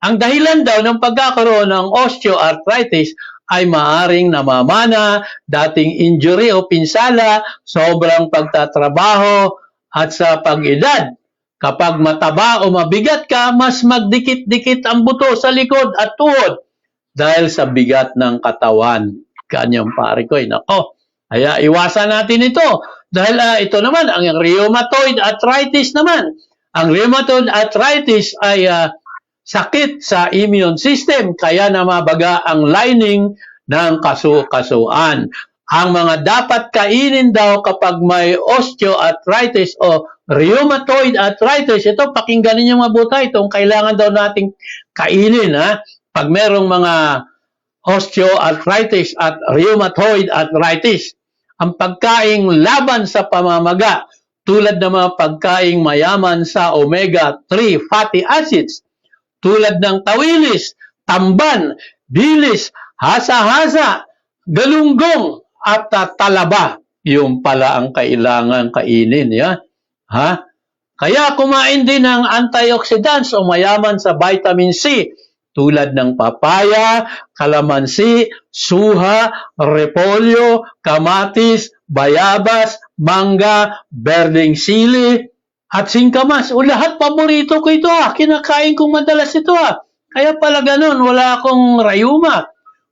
Ang dahilan daw ng pagkakaroon ng osteoarthritis ay maaring namamana, dating injury o pinsala, sobrang pagtatrabaho at sa pag-edad. Kapag mataba o mabigat ka, mas magdikit-dikit ang buto sa likod at tuhod dahil sa bigat ng katawan. Kanyang pare ko, nako. Kaya iwasan natin ito. Dahil ito naman, ang rheumatoid arthritis naman. Ang rheumatoid arthritis ay sakit sa immune system, kaya namabaga ang lining ng kasu-kasuan. Ang mga dapat kainin daw kapag may osteoarthritis o rheumatoid arthritis, ito pakinggan ninyo mabuti, itong kailangan daw nating kainin, ha? Pag merong mga osteoarthritis at rheumatoid arthritis, ang pagkaing laban sa pamamaga, tulad ng mga pagkaing mayaman sa omega-3 fatty acids, tulad ng tawilis, tamban, dilis, hasa-hasa, galunggong, at talaba. Yung pala ang kailangan kainin, ya? Ha? Kaya kumain din ng antioxidants o mayaman sa vitamin C, tulad ng papaya, kalamansi, suha, repolyo, kamatis, bayabas, mangga, berdeng sili, at singkamas. O lahat paborito ko ito, kinakain ko madalas ito. Kaya pala ganun, wala akong rayuma.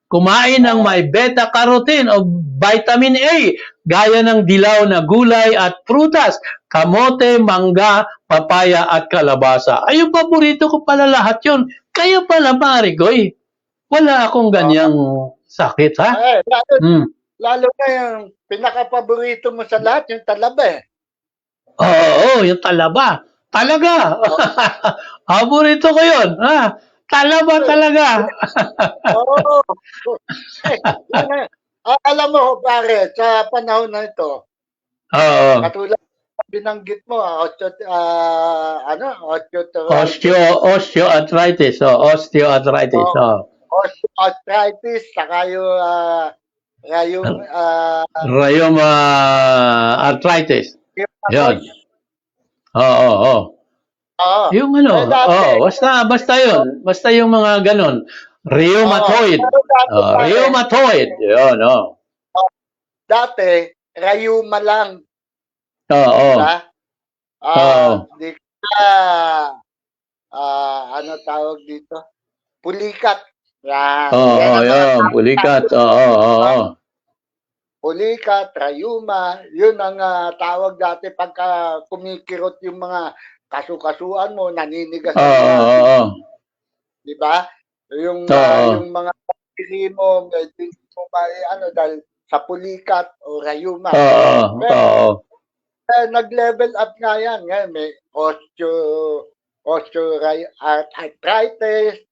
Kumain ng may beta-carotene o vitamin A, gaya ng dilaw na gulay at prutas, kamote, mangga, papaya at kalabasa. Ay, yung paborito ko pala lahat yun. Kaya pala, Marigoy, wala akong ganyang sakit, ha? Lalo na yung pinaka-paborito mo sa lahat, yung talaba Oo, yung talaba. Talaga. Paborito ko yun, ha? Talaba talaga. Oo. Alam mo, pare, sa panahon na ito, Oo. katulad binanggit mo, Osteoarthritis. Osteoarthritis. osteoarthritis, saka yung Rheumatoid arthritis. Yun. Oo. Yung basta yun. Basta yung mga ganon. Rheumatoid. Rheumatoid. Yun, Dati, rayuma lang. Oo. Di ka, ano tawag dito? Pulikat. Yan. Pulikat. Oo. Pulikat, rayuma, yun ang tawag dati pagka kumikirot yung mga kasu-kasuan mo, naninigas. Di ba? Yung mga pili mo, dahil sa pulikat o rayuma. Nag-level up nga yan. Ngayon, may osteoarthritis,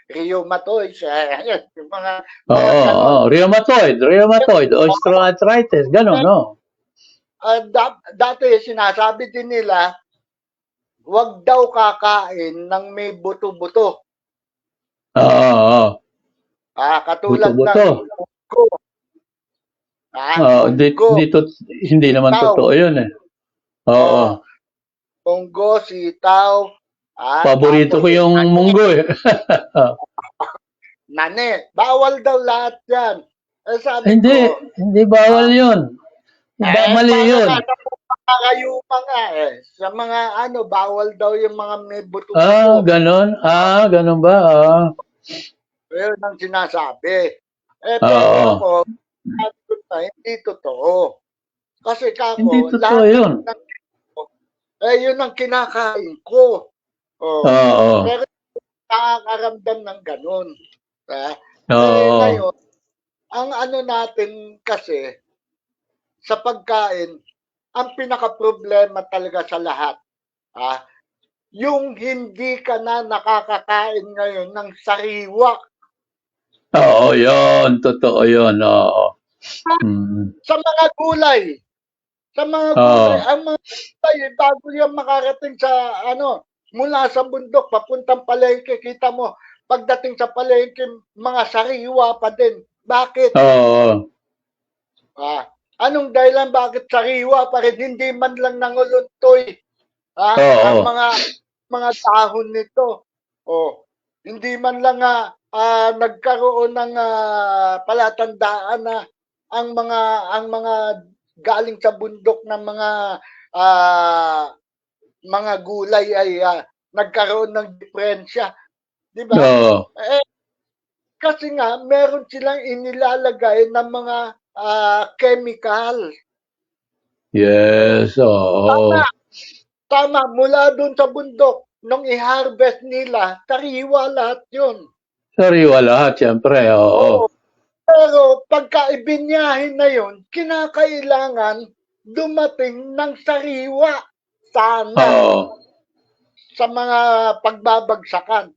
rheumatoid, yung mga rheumatoid, osteoarthritis, gano'n, no? Dati sinasabi din nila, huwag daw kakain ng may buto-buto. Katulad ng munggo. Hindi naman totoo yun, eh. Munggo, sitaw. Paborito ko yung munggo, eh. Nane, bawal daw lahat yan. Hindi bawal yun. Mali yun. Kayuma nga sa mga bawal daw yung mga may buto-buto. Ganon? Ganon ba? Yun ang sinasabi. Pero ako, hindi totoo. Kasi hindi totoo yun. Yun ang kinakain ko. Pero nakakaramdam ng ganun. Ngayon, ang natin kasi, sa pagkain, ang pinaka-problema talaga sa lahat, yung hindi ka na nakakakain ngayon ng sariwa. Yun. Totoo yun. Sa mga gulay. Ang mga gulay, bago yung makarating sa, mula sa bundok, papuntang palengke, kita mo, pagdating sa palengke, mga sariwa pa din. Bakit? Anong dahilan bakit sariwa pa rin? Hindi man lang nanguluntoy. Ang mga dahon nito. Hindi man lang nagkaroon ng palatandaan na ang mga galing sa bundok ng mga gulay ay nagkaroon ng diferensya. Di ba? Kasi nga, meron silang inilalagay ng mga chemical. Yes, Tama, mula doon sa bundok, nung i-harvest nila, sariwa lahat yun. Sariwa lahat, siyempre. Oo. Oo. Pero pagka ibinyahin na yun, kinakailangan dumating ng sariwa sana Oo. sa mga pagbabagsakan.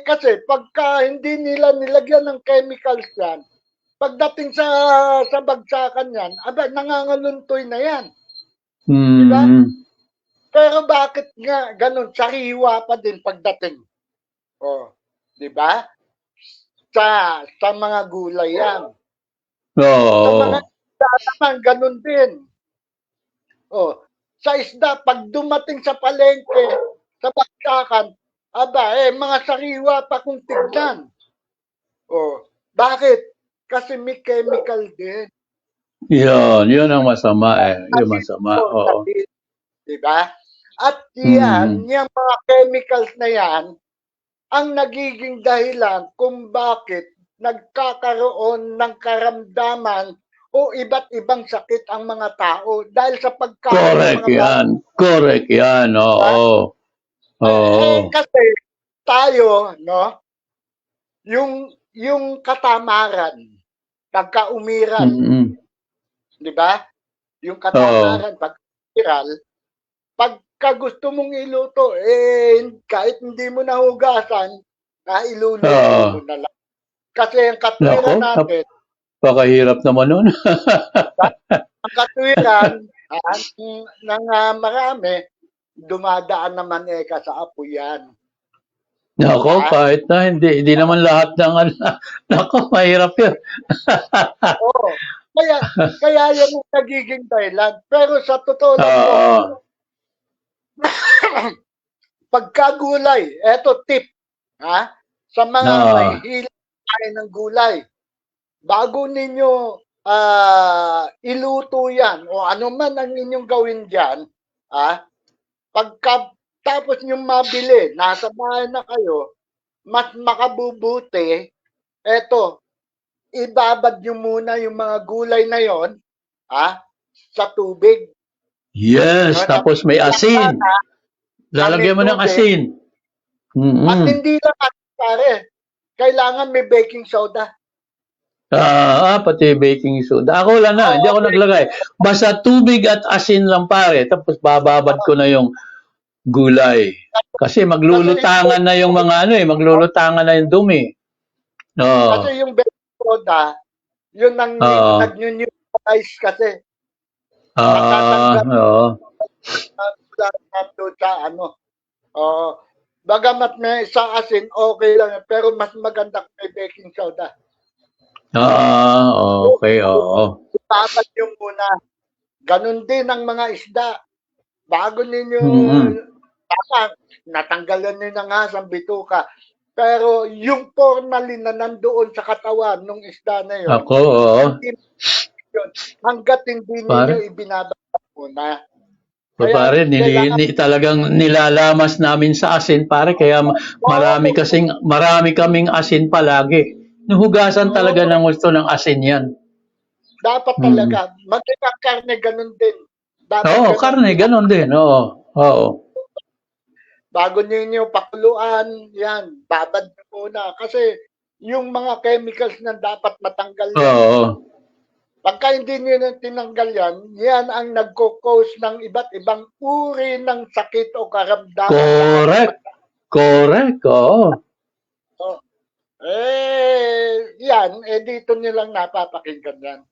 Kasi pagka hindi nila nilagyan ng chemicals yan, pagdating sa bagsakan yan, aba, nangangaluntoy na yan. Diba? Pero bakit nga ganun? Sariwa pa din pagdating. Oh, di ba? Sa mga gulay yan. Sa mga Oo. isda naman, ganun din. Oh, sa isda, pag dumating sa palengke, sa baksakan, aba, mga sariwa pa kung tignan. Oh, bakit? Kasi may chemical din. Yun ang masama eh. Yung masama. Oo. Diba? At yan, yung mga chemicals na yan, ang nagiging dahilan kung bakit nagkakaroon ng karamdaman o iba't ibang sakit ang mga tao dahil sa pagkain ng Correct mga yan. Correct yan. Oo. Oo. kasi tayo, no? Yung katamaran, pagka-umiral, di ba? Yung katamaran, pagka-umiral, pagka gusto mong iluto, kahit hindi mo nahugasan, iluluto mo na lang. Kasi ang katwiran natin, pakahirap naman nun. ang katwiran ng marami, dumadaan naman sa apo yan. Nako, kahit na hindi naman lahat ng nako, mahirap yun. Oo. Kaya yan ang nagiging dahilan. Pero sa totoo lang po, pagkagulay, eto tip, sa mga may hilig kain ng gulay, bago ninyo iluto yan o ano man ang inyong gawin dyan, tapos nyo mabili, nasa bahay na kayo, mas makabubuti, eto, ibabad nyo muna yung mga gulay na yon sa tubig. Yes, tapos may asin. Lalagyan mo ng asin. At hindi lang asin, pare. Kailangan may baking soda. Pati baking soda. Ako wala na, hindi ako naglagay. Basta tubig at asin lang pare, tapos bababad ko na yung gulay. Kasi maglulutangan na yung mga maglulutangan na yung dumi. Kasi yung baking soda, yun ang nag-neutralize kasi. Bagamat may sa asin, okay lang. Pero mas maganda kung may baking soda. Okay, oo. Ibabad nyo muna. Ganun din ang mga isda. Bago ninyo, natanggalan nyo na nga sa bituka. Pero yung formalin na nandoon sa katawan ng isda na yun, hanggat hindi ninyo ibinabasa muna. Pare, talagang nilalamas namin sa asin, pare, kaya marami kaming asin palagi. Hugasan talaga ng gusto ng asin yan. Dapat talaga. Maging ang karne, ganun din. Karne, ganun din. Oo. Bago ninyo pakuluan, yan, babad nyo muna. Kasi yung mga chemicals na dapat matanggal yan. Pagka hindi nyo tinanggal yan, yan ang nagko-cause ng iba't ibang uri ng sakit o karamdaman. Correct, oo. Yan, dito nyo lang napapakinggan yan.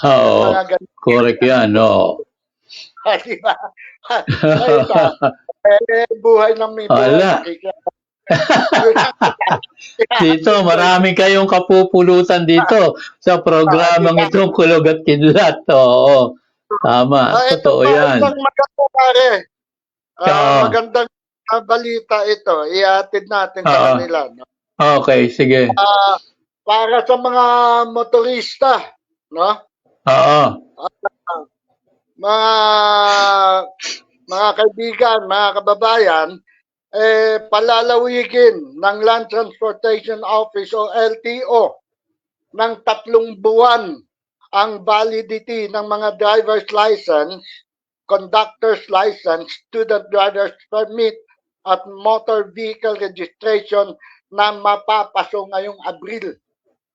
Oo, correct yan, oo. Diba? Buhay ng may buhay. Dito, marami kayong kapupulutan dito sa programang itong Kulog at Kidlat. Oo, tama. Totoo yan. Isang maganda, pare. Magandang balita ito. Iatid natin sa kanila. No? Okay, sige. Para sa mga motorista, no? Mga kaibigan, mga kababayan, palalawigin ng Land Transportation Office o LTO ng 3 buwan ang validity ng mga driver's license conductor's license, student driver's permit, at motor vehicle registration na mapapaso ngayong Abril.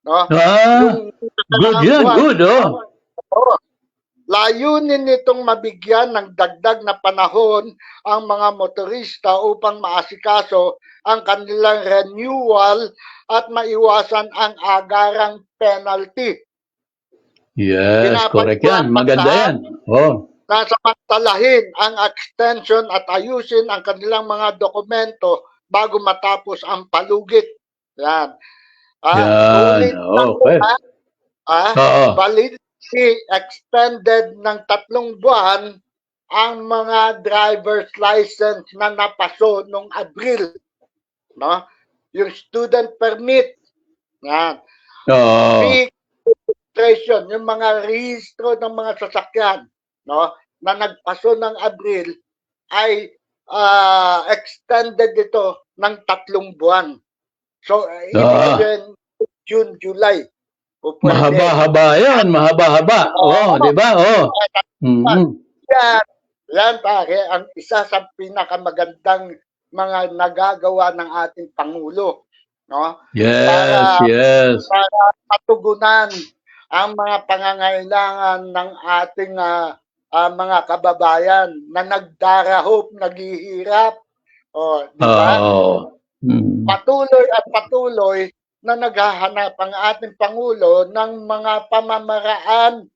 No? Yung Good yan, buwan. good, oh. Oo. Layunin nitong mabigyan ng dagdag na panahon ang mga motorista upang maasikaso ang kanilang renewal at maiwasan ang agarang penalty. Yes, correct yan. Maganda yan. Oh. Na samantalahin ang extension at ayusin ang kanilang mga dokumento bago matapos ang palugit. Yan. Yan. Ulit Okay. Oo. validity extended ng 3 buwan ang mga driver's license na napaso noong Abril. No? Yung student permit. Yan. Oo. Registration, yung mga rehistro ng mga sasakyan, no, na nagpaso ng Abril ay extended ito ng 3 buwan. So, ibig June, July. Mahaba-haba yan, mahaba-haba. Oh, di ba? Oh. Yan pare, ang isa sa pinakamagandang mga nagagawa ng ating Pangulo. No? Yes. Para matugunan ang mga pangangailangan ng ating mga kababayan na nagdarahop, naghihirap. O, di ba? Patuloy at patuloy na naghahanap ang ating Pangulo ng mga pamamaraan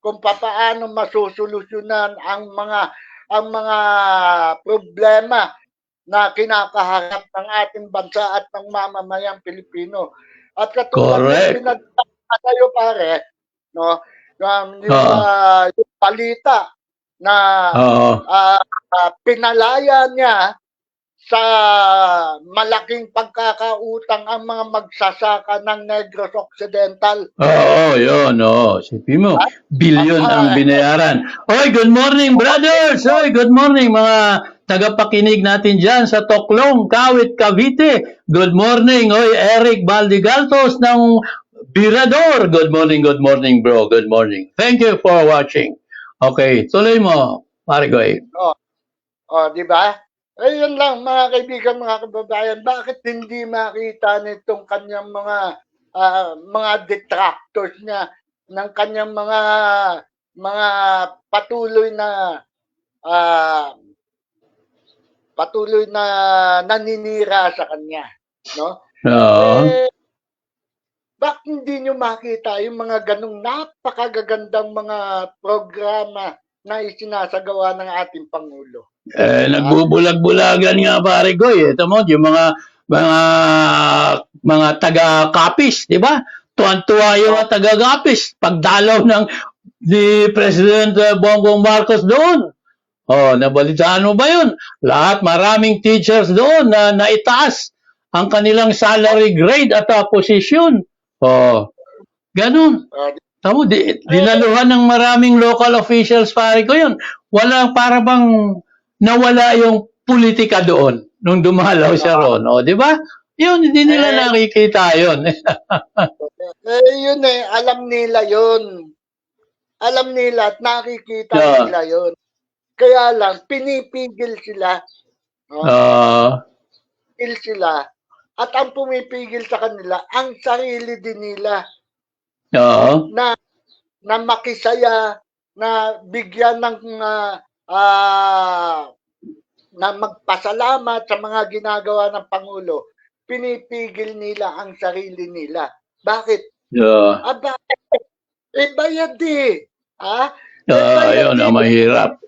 kung paano masusolusyonan ang mga problema na kinakaharap ng ating bansa at ng mamamayang Pilipino. At katulad ng pinagtaka tayo pare, no, yung balita na pinalaya niya sa malaking pagkakautang ang mga magsasaka ng Negros Occidental. Yun. Sipin mo, bilyon ang binayaran. Oy, good morning, brothers! Oy, good morning, mga tagapakinig natin dyan sa Toklong, Kawit, Cavite. Good morning, oy, Eric Baldigaltos ng Birador. Good morning, bro. Good morning. Thank you for watching. Okay, tuloy mo, pare Goy. Di ba? Yun lang mga kaibigan, mga kababayan, bakit hindi makita nitong kanyang mga detractors niya ng kanyang mga patuloy na naninira sa kanya, no? Bakit hindi nyo makita yung mga ganong napakagagandang mga programa na isinasagawa ng ating Pangulo? Nagbubulag-bulagan nga pare Goy. Ito mo, yung mga taga-Kapis, di ba? Tuwan-tuwa yung mga taga-Kapis pagdalaw ni President Bongbong Marcos doon. Nabalitaan mo ba yun? Maraming teachers doon na naitaas ang kanilang salary grade at posisyon. Ganun. Tamo, dinaluhan ng maraming local officials pare ko yun. Para bang nawala yung politika doon nung dumalaw siya ron. Di ba? Yun, hindi nila nakikita yun. Yun alam nila yun. Alam nila at nakikita nila yun. Kaya lang, pinipigil sila. Pinipigil sila. At ang pumipigil sa kanila, ang sarili din nila. Na makisaya, na bigyan ng na magpasalamat sa mga ginagawa ng Pangulo, pinipigil nila ang sarili nila. Bakit? Bakit? Bayad yun ang mahirap.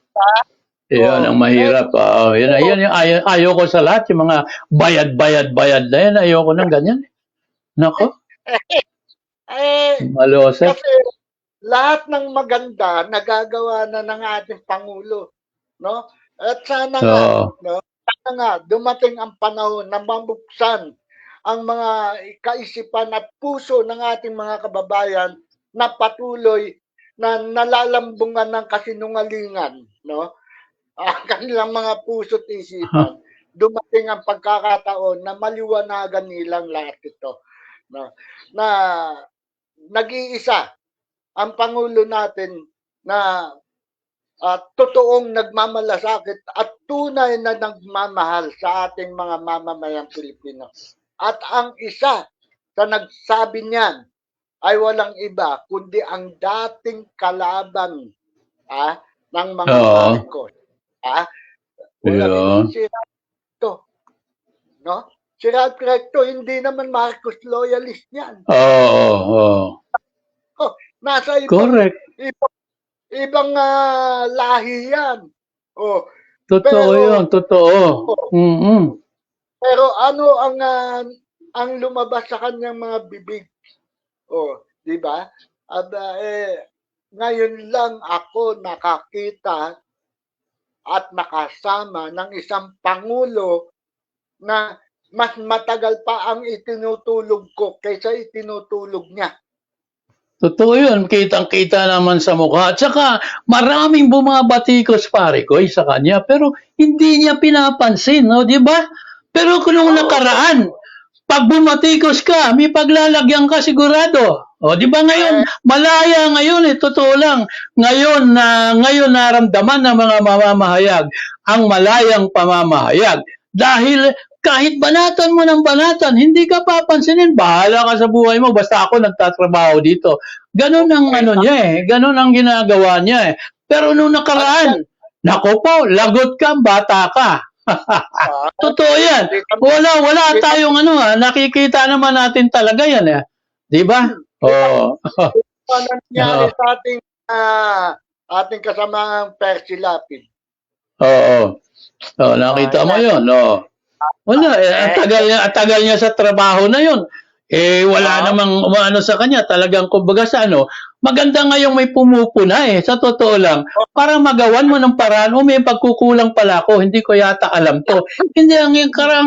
Yun ang mahirap. Yan yung ayoko sa lahat, yung mga bayad na yan. Ayoko ng ganyan. Nako. Malose. Kasi lahat ng maganda nagagawa na ng ating Pangulo, no? At sana nga dumating ang panahon na mabuksan ang mga kaisipan at puso ng ating mga kababayan na patuloy na nalalambungan ng kasinungalingan, no? Ang kanilang mga puso't isipan. Dumating ang pagkakataon na maliwanagan nilang lahat ito, no? Na nag-iisa ang Pangulo natin na totoong nagmamalasakit at tunay na nagmamahal sa ating mga mamamayang Pilipino. At ang isa sa nagsabi niyan ay walang iba kundi ang dating kalaban ng mga Oo. Marcos. Wala Yun. si Recto. No? Si Recto, hindi naman Marcos loyalist yan. Oo. Nasa Correct. ibang lahi yan. Oh, Totoo Pero- yun. Totoo. Mm-mm. pero ano ang lumabas sa kanyang mga bibig? Oh, di ba? At ngayon lang ako nakakita at nakasama ng isang pangulo na mas matagal pa ang itinutulog ko kaysa itinutulog niya. Totoo yun. Kitang-kita naman sa mukha. At saka, maraming bumabatikos, pare ko, sa kanya. Pero, hindi niya pinapansin, no? Di ba? Pero kung nung nakaraan, pag bumatikos ka, may paglalagyan ka sigurado. O, di ba ngayon, malaya ngayon, totoo lang. Ngayon naramdaman ng mga mamamahayag ang malayang pamamahayag. Dahil kahit banatan mo ng banatan, hindi ka papansinin. Bahala ka sa buhay mo, basta ako nagtatrabaho dito. Ganon ang niya ganon ang ginagawa niya Pero nung nakaraan, nako po, lagot ka, bata ka. Totoo yan. Wala tayong nakikita naman natin talaga yan Di ba? Oo. Ano nangyari sa ating kasamaang Percy Lapid? Oo. Nakita mo yun. Wala. Ang tagal niya sa trabaho na yun. Wala namang umaano sa kanya. Talagang kumbaga sa maganda ngayong may pumupuna sa totoo lang. Para magawan mo ng paraan, may pagkukulang pala ako, hindi ko yata alam to. Hindi ang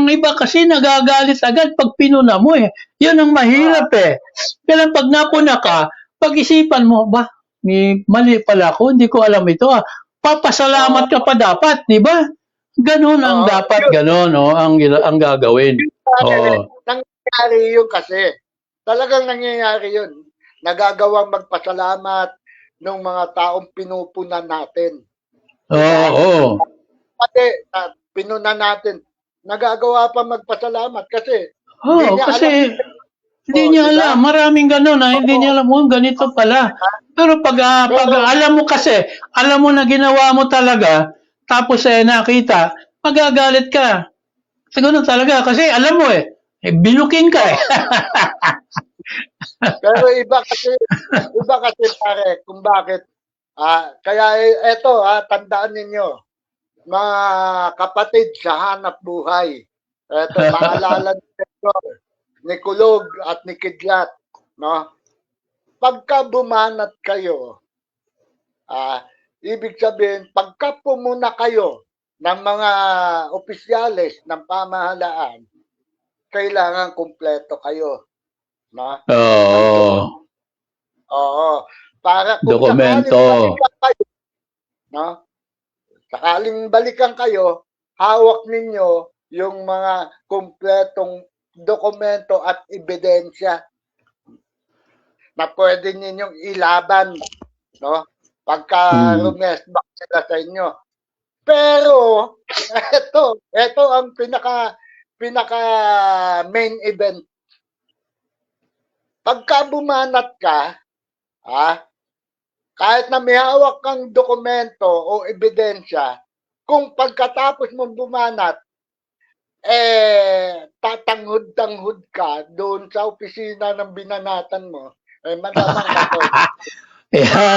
iba kasi nagagalit agad pag pinuna mo Yun ang mahirap Kaya pag napuna ka, pag-isipan mo, mali pala ako, hindi ko alam ito Papasalamat ka pa dapat, di ba? Ganon ang dapat, ganon ang gagawin. Nangyayari yun kasi. Talagang nangyayari yun. Nagagawang magpasalamat ng mga taong pinupunan natin. Oo. Pati, pinunan natin. Nagagawa pa magpasalamat kasi kasi hindi niya alam. Maraming ganon hindi niya alam, ganito pala. Pero pag alam mo kasi, alam mo na ginawa mo talaga, tapos nakita, magagalit ka. Siguro talaga, kasi alam mo binuking ka Pero iba kasi pare, kung bakit. Kaya eto, tandaan ninyo, mga kapatid sa hanap buhay. Eto, maalala ni Kulog at ni Kidlat, no? Pagka bumanat kayo, ibig sabihin, pagka pumuna kayo ng mga opisyales ng pamahalaan, kailangan kumpleto kayo. No? Oo. Para kung dokumento. Sakaling balikan kayo, hawak ninyo yung mga kumpletong dokumento at ebidensya na pwede ninyong ilaban, no? Pagka rumesbak sila sa inyo. Pero ito ang pinaka main event. Pagka bumanat ka, kahit na may hawak kang dokumento o ebidensya, kung pagkatapos mong bumanat, tatanghod-tanghod ka doon sa opisina ng binanatan mo, malamang ako.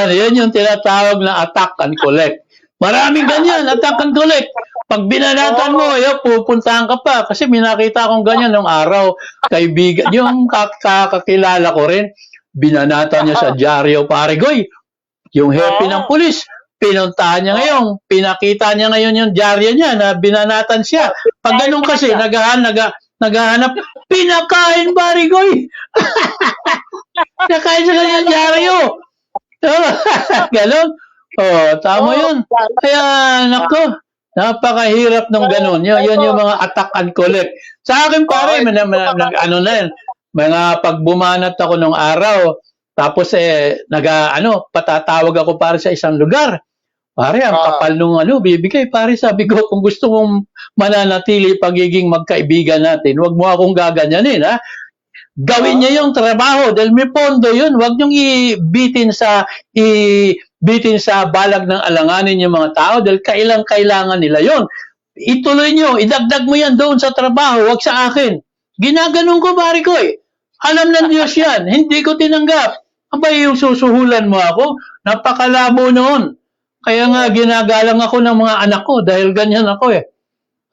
Yan yung tinatawag na attack and collect. Maraming ganyan, attack and collect. Pag binanatan mo, pupuntahan ka pa. Kasi minakita akong ganyan nung araw. Kaibigan, yung kakilala ko rin, binanatan niya sa dyaryo, pare Goy. Yung hepe ng pulis, pinuntahan niya ngayon. Pinakita niya ngayon yung dyaryo niya na binanatan siya. Pag ganun kasi, naghahanap, pinakain, pare Goy. Nakain sa kanyang dyaryo. Ganon. Tama yun. Kaya, nako, napakahirap ng ganun. Yan yung mga attack and collect. Sa akin, pare, mga pagbumanat ako nung araw, tapos, patatawag ako para sa isang lugar. Pare, ang kapal nung bibigay. Pare, sabi ko, kung gusto mong mananatili pagiging magkaibigan natin, wag mo akong gaganyanin, ha? Gawin niyo yung trabaho dahil may pondo yun. Huwag niyong ibitin sa balag ng alanganin yung mga tao dahil kailangan nila yon. Ituloy niyo, idagdag mo yan doon sa trabaho, wag sa akin. Ginaganon ko, pare ko eh. Alam ng Diyos yan, hindi ko tinanggap. Abay, yung susuhulan mo ako, napakalabo noon. Kaya nga ginagalang ako ng mga anak ko dahil ganyan ako eh.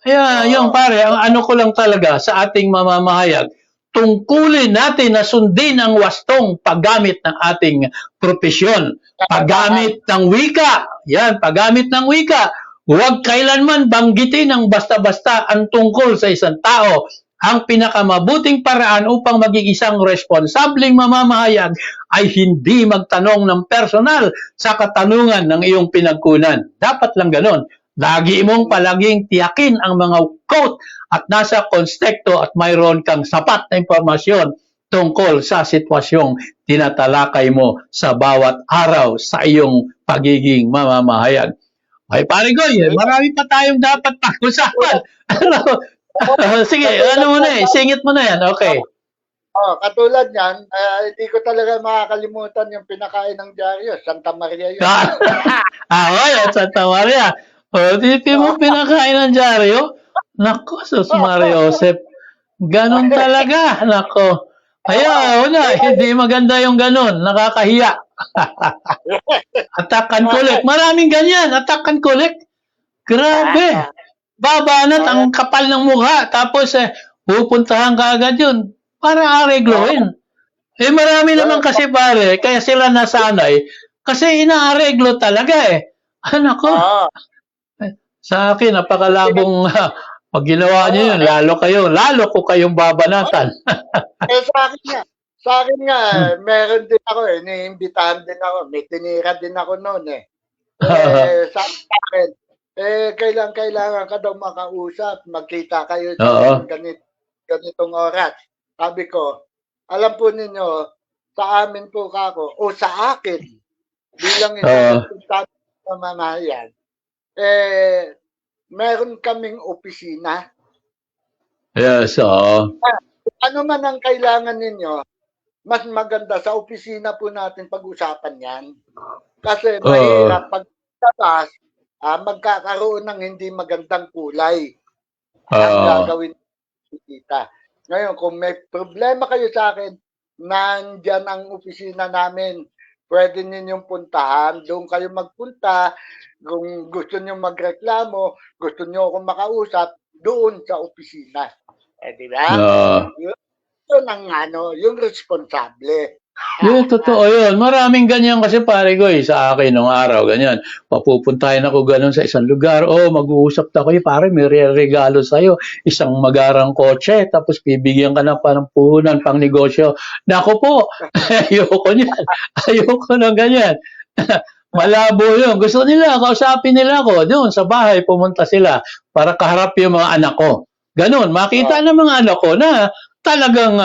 Kaya yung pare, ang ano ko lang talaga sa ating mamamahayag, tungkulin natin na sundin ang wastong paggamit ng ating propesyon. Paggamit ng wika. Yan, paggamit ng wika. Huwag kailanman banggitin ng basta-basta ang tungkol sa isang tao. Ang pinakamabuting paraan upang maging isang responsableng mamamahayag ay hindi magtanong ng personal sa katanungan ng iyong pinagkunan. Dapat lang ganon. Lagi mong palaging tiyakin ang mga quote at nasa konteksto at mayroon kang sapat na impormasyon tungkol sa sitwasyong tinatalakay mo sa bawat araw sa iyong pagiging mamamahayag. Ay, pare Goy, marami pa tayong dapat pag-usapan. Sige, ano mo na singit mo na yan, okay. Katulad yan, hindi ko talaga makakalimutan yung pinakain ng Diaryo, Santa Maria yun. Yan, Santa Maria. Di mo pinakain ng dyaryo? Nako, sus Mario Joseph. Ganon talaga. Nako. Kaya, hindi maganda yung ganon. Nakakahiya. Attack and collect. Maraming ganyan. Attack and collect. Grabe. Babanat ang kapal ng mukha. Tapos, pupuntahan ka agad yun. Para areglohin. Marami naman kasi pare. Kaya sila nasanay. Kasi inaareglo talaga eh. Nako. Sa akin, napakalabong pag ginawa niyo yun, lalo ko kayong babanatan. Sa akin nga, meron din ako niimbitahan din ako, may tinira din ako noon sa akin, kailangan ka daw makausap, magkita kayo sa ganitong oras. Sabi ko, alam po ninyo, sa amin po kako, o sa akin, bilang isang mamamayan, meron kaming opisina. Yes, Ano man ang kailangan ninyo, mas maganda sa opisina po natin pag-usapan yan. Kasi mahirap pagtabas, magkakaroon ng hindi magandang kulay. Ang gagawin kita. Ngayon, kung may problema kayo sa akin, nandyan ang opisina namin. Pwede ninyong puntahan. Doon kayo magpunta. Kung gusto niyo magreklamo, gusto niyo akong makausap, doon sa opisina. Diba? Yun ang yung responsable. Totoo yun. Maraming ganyan kasi pare ko sa akin nung araw, ganyan. Papupuntahin ako ganun sa isang lugar. Mag-uusap na ko, pare, may regalo sa'yo. Isang magarang kotse, tapos bibigyan ka ng puhunan pang negosyo. Nako po, ayoko niyan. Ayoko na ganyan. Malabo yun. Gusto nila, kausapin nila ako. Doon sa bahay, pumunta sila para kaharap yung mga anak ko. Ganon, makita ng mga anak ko na talagang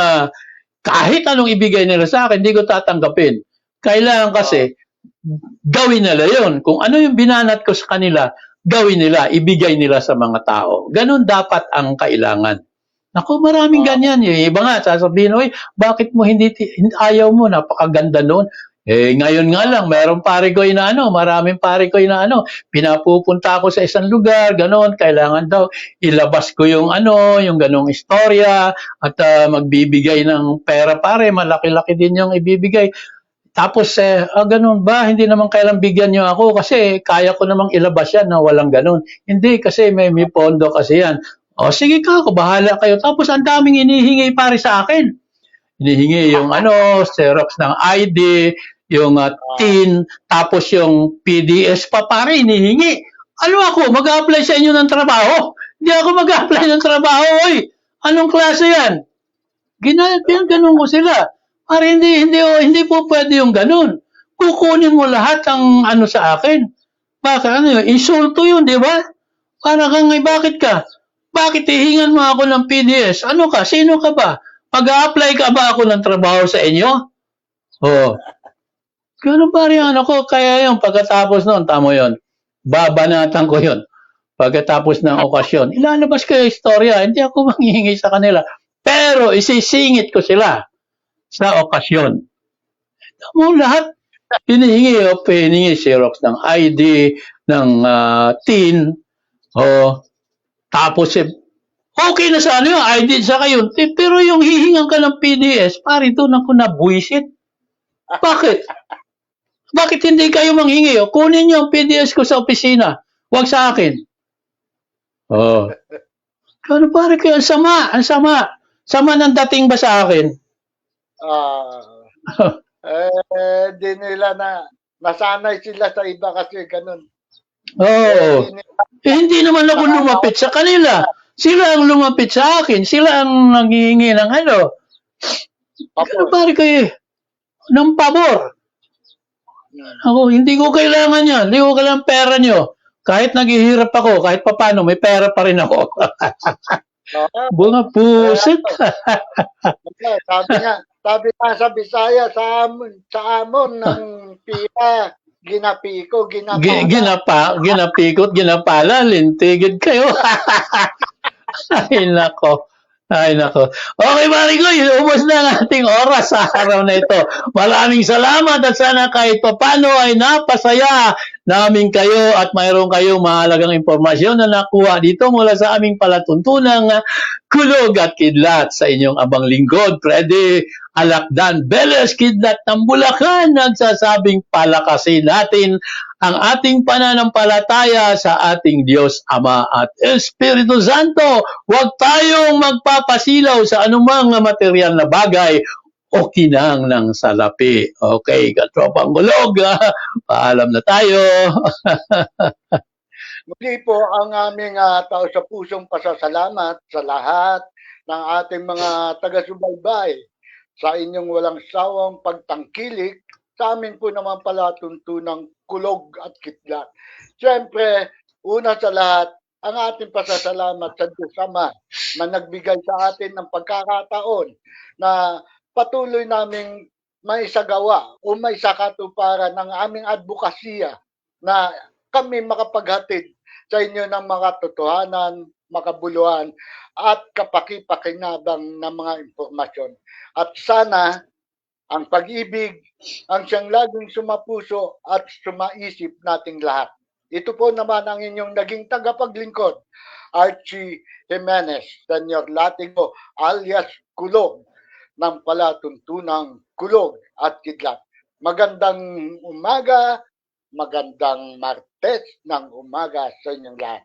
kahit anong ibigay nila sa akin, hindi ko tatanggapin. Kailangan kasi, gawin nila yun. Kung ano yung binanat ko sa kanila, gawin nila, ibigay nila sa mga tao. Ganon dapat ang kailangan. Naku, maraming ganyan. Yung iba nga, sasabihin, bakit mo ayaw mo, napakaganda noon. Ngayon nga lang, mayroong pare ko maraming pare ko pinapupunta ako sa isang lugar, ganon, kailangan daw ilabas ko yung ganong istorya at magbibigay ng pera pare, malaki-laki din yung ibibigay. Tapos, ganon ba, hindi naman kailang bigyan nyo ako kasi kaya ko namang ilabas yan na walang ganon. Hindi, kasi may pondo kasi yan. Sige ka, bahala kayo. Tapos, ang daming inihingi pare sa akin. Hinihingi yung Xerox ng ID, yung TIN, tapos yung PDS pa pare, hinihingi. Ako, mag-a-apply sa inyo ng trabaho? Hindi ako mag-a-apply ng trabaho, Anong klase yan? Ganun ko sila. Pare, hindi po pwede yung ganun. Kukunin mo lahat ang sa akin. Bakit insulto yun, di ba? Para kang bakit ka? Bakit hihingan mo ako ng PDS? Ano ka? Sino ka ba? Mag-a-apply ka ba ako ng trabaho sa inyo? Ganun pare ko. Kaya yung pagkatapos noon, tamo yun. babanatan ko yun. Pagkatapos ng okasyon, ilalabas ko yung istorya, hindi ako manghihingi sa kanila. Pero isisingit ko sila sa okasyon. Mo lahat hinihingi Xerox ng ID, ng TIN, tapos okay na sa ano yung ID sa kayo. Pero yung hihingan ka ng PDS, pare doon ako nabuisit. Bakit? Bakit hindi kayo manghingi? Kunin niyo ang PDS ko sa opisina. Huwag sa akin. Ano pare kayo? Ang sama. Sama ng dating ba sa akin? Di nila nasanay sila sa iba kasi ganun. Hindi naman ako lumapit sa kanila. Sila ang lumapit sa akin. Sila ang nanghihingi ng ano. Ano pare kayo? Ng pabor. Ako, hindi ko kailangan yan. Hindi ko kailangan pera nyo. Kahit naghihirap ako, kahit papano, may pera pa rin ako. Bunga pusit. sabi nga sa Bisaya, sa amon ng pira, ginapiko, ginapikot, ginapala, lintigid kayo. Ay nako. Okay, Marigoy, ubos na ang ating oras sa araw na ito. Maraming salamat at sana kahit papano ay napasaya namin kayo at mayroon kayong mahalagang impormasyon na nakuha dito mula sa aming palatuntunang Kulog at Kidlat sa inyong abang lingkod, Freddy Alakdan Beles, Kidlat ng Bulacan, nagsasabing palakasin natin ang ating pananampalataya sa ating Diyos Ama at Espiritu Santo. Huwag tayong magpapasilaw sa anumang material na bagay o kinang ng salapi. Okay, katropang Kulog, paalam na tayo. Muli po ang aming tao sa pusong pasasalamat sa lahat ng ating mga taga-subaybay sa inyong walang sawang pagtangkilik sa amin po naman pala tuntunang Kulog at Kidlat. Siyempre, una sa lahat, ang ating pasasalamat sa Diyos Ama na nagbigay sa atin ng pagkakataon na patuloy naming maisagawa o maisakatuparan ng aming advokasya na kami makapaghatid sa inyo ng mga totohanan, makabuluhan at kapakipakinabang ng mga impormasyon. At sana ang pag-ibig ang siyang laging sumapuso at sumaisip nating lahat. Ito po naman ang inyong naging tagapaglingkod, Archie Jimenez, Senior Latigo alias Kulog, ng palatuntunang Kulog at Kidlat. Magandang umaga, magandang Martes ng umaga sa inyong lahat.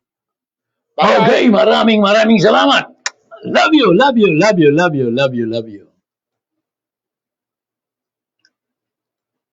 Okay, maraming salamat. Love you.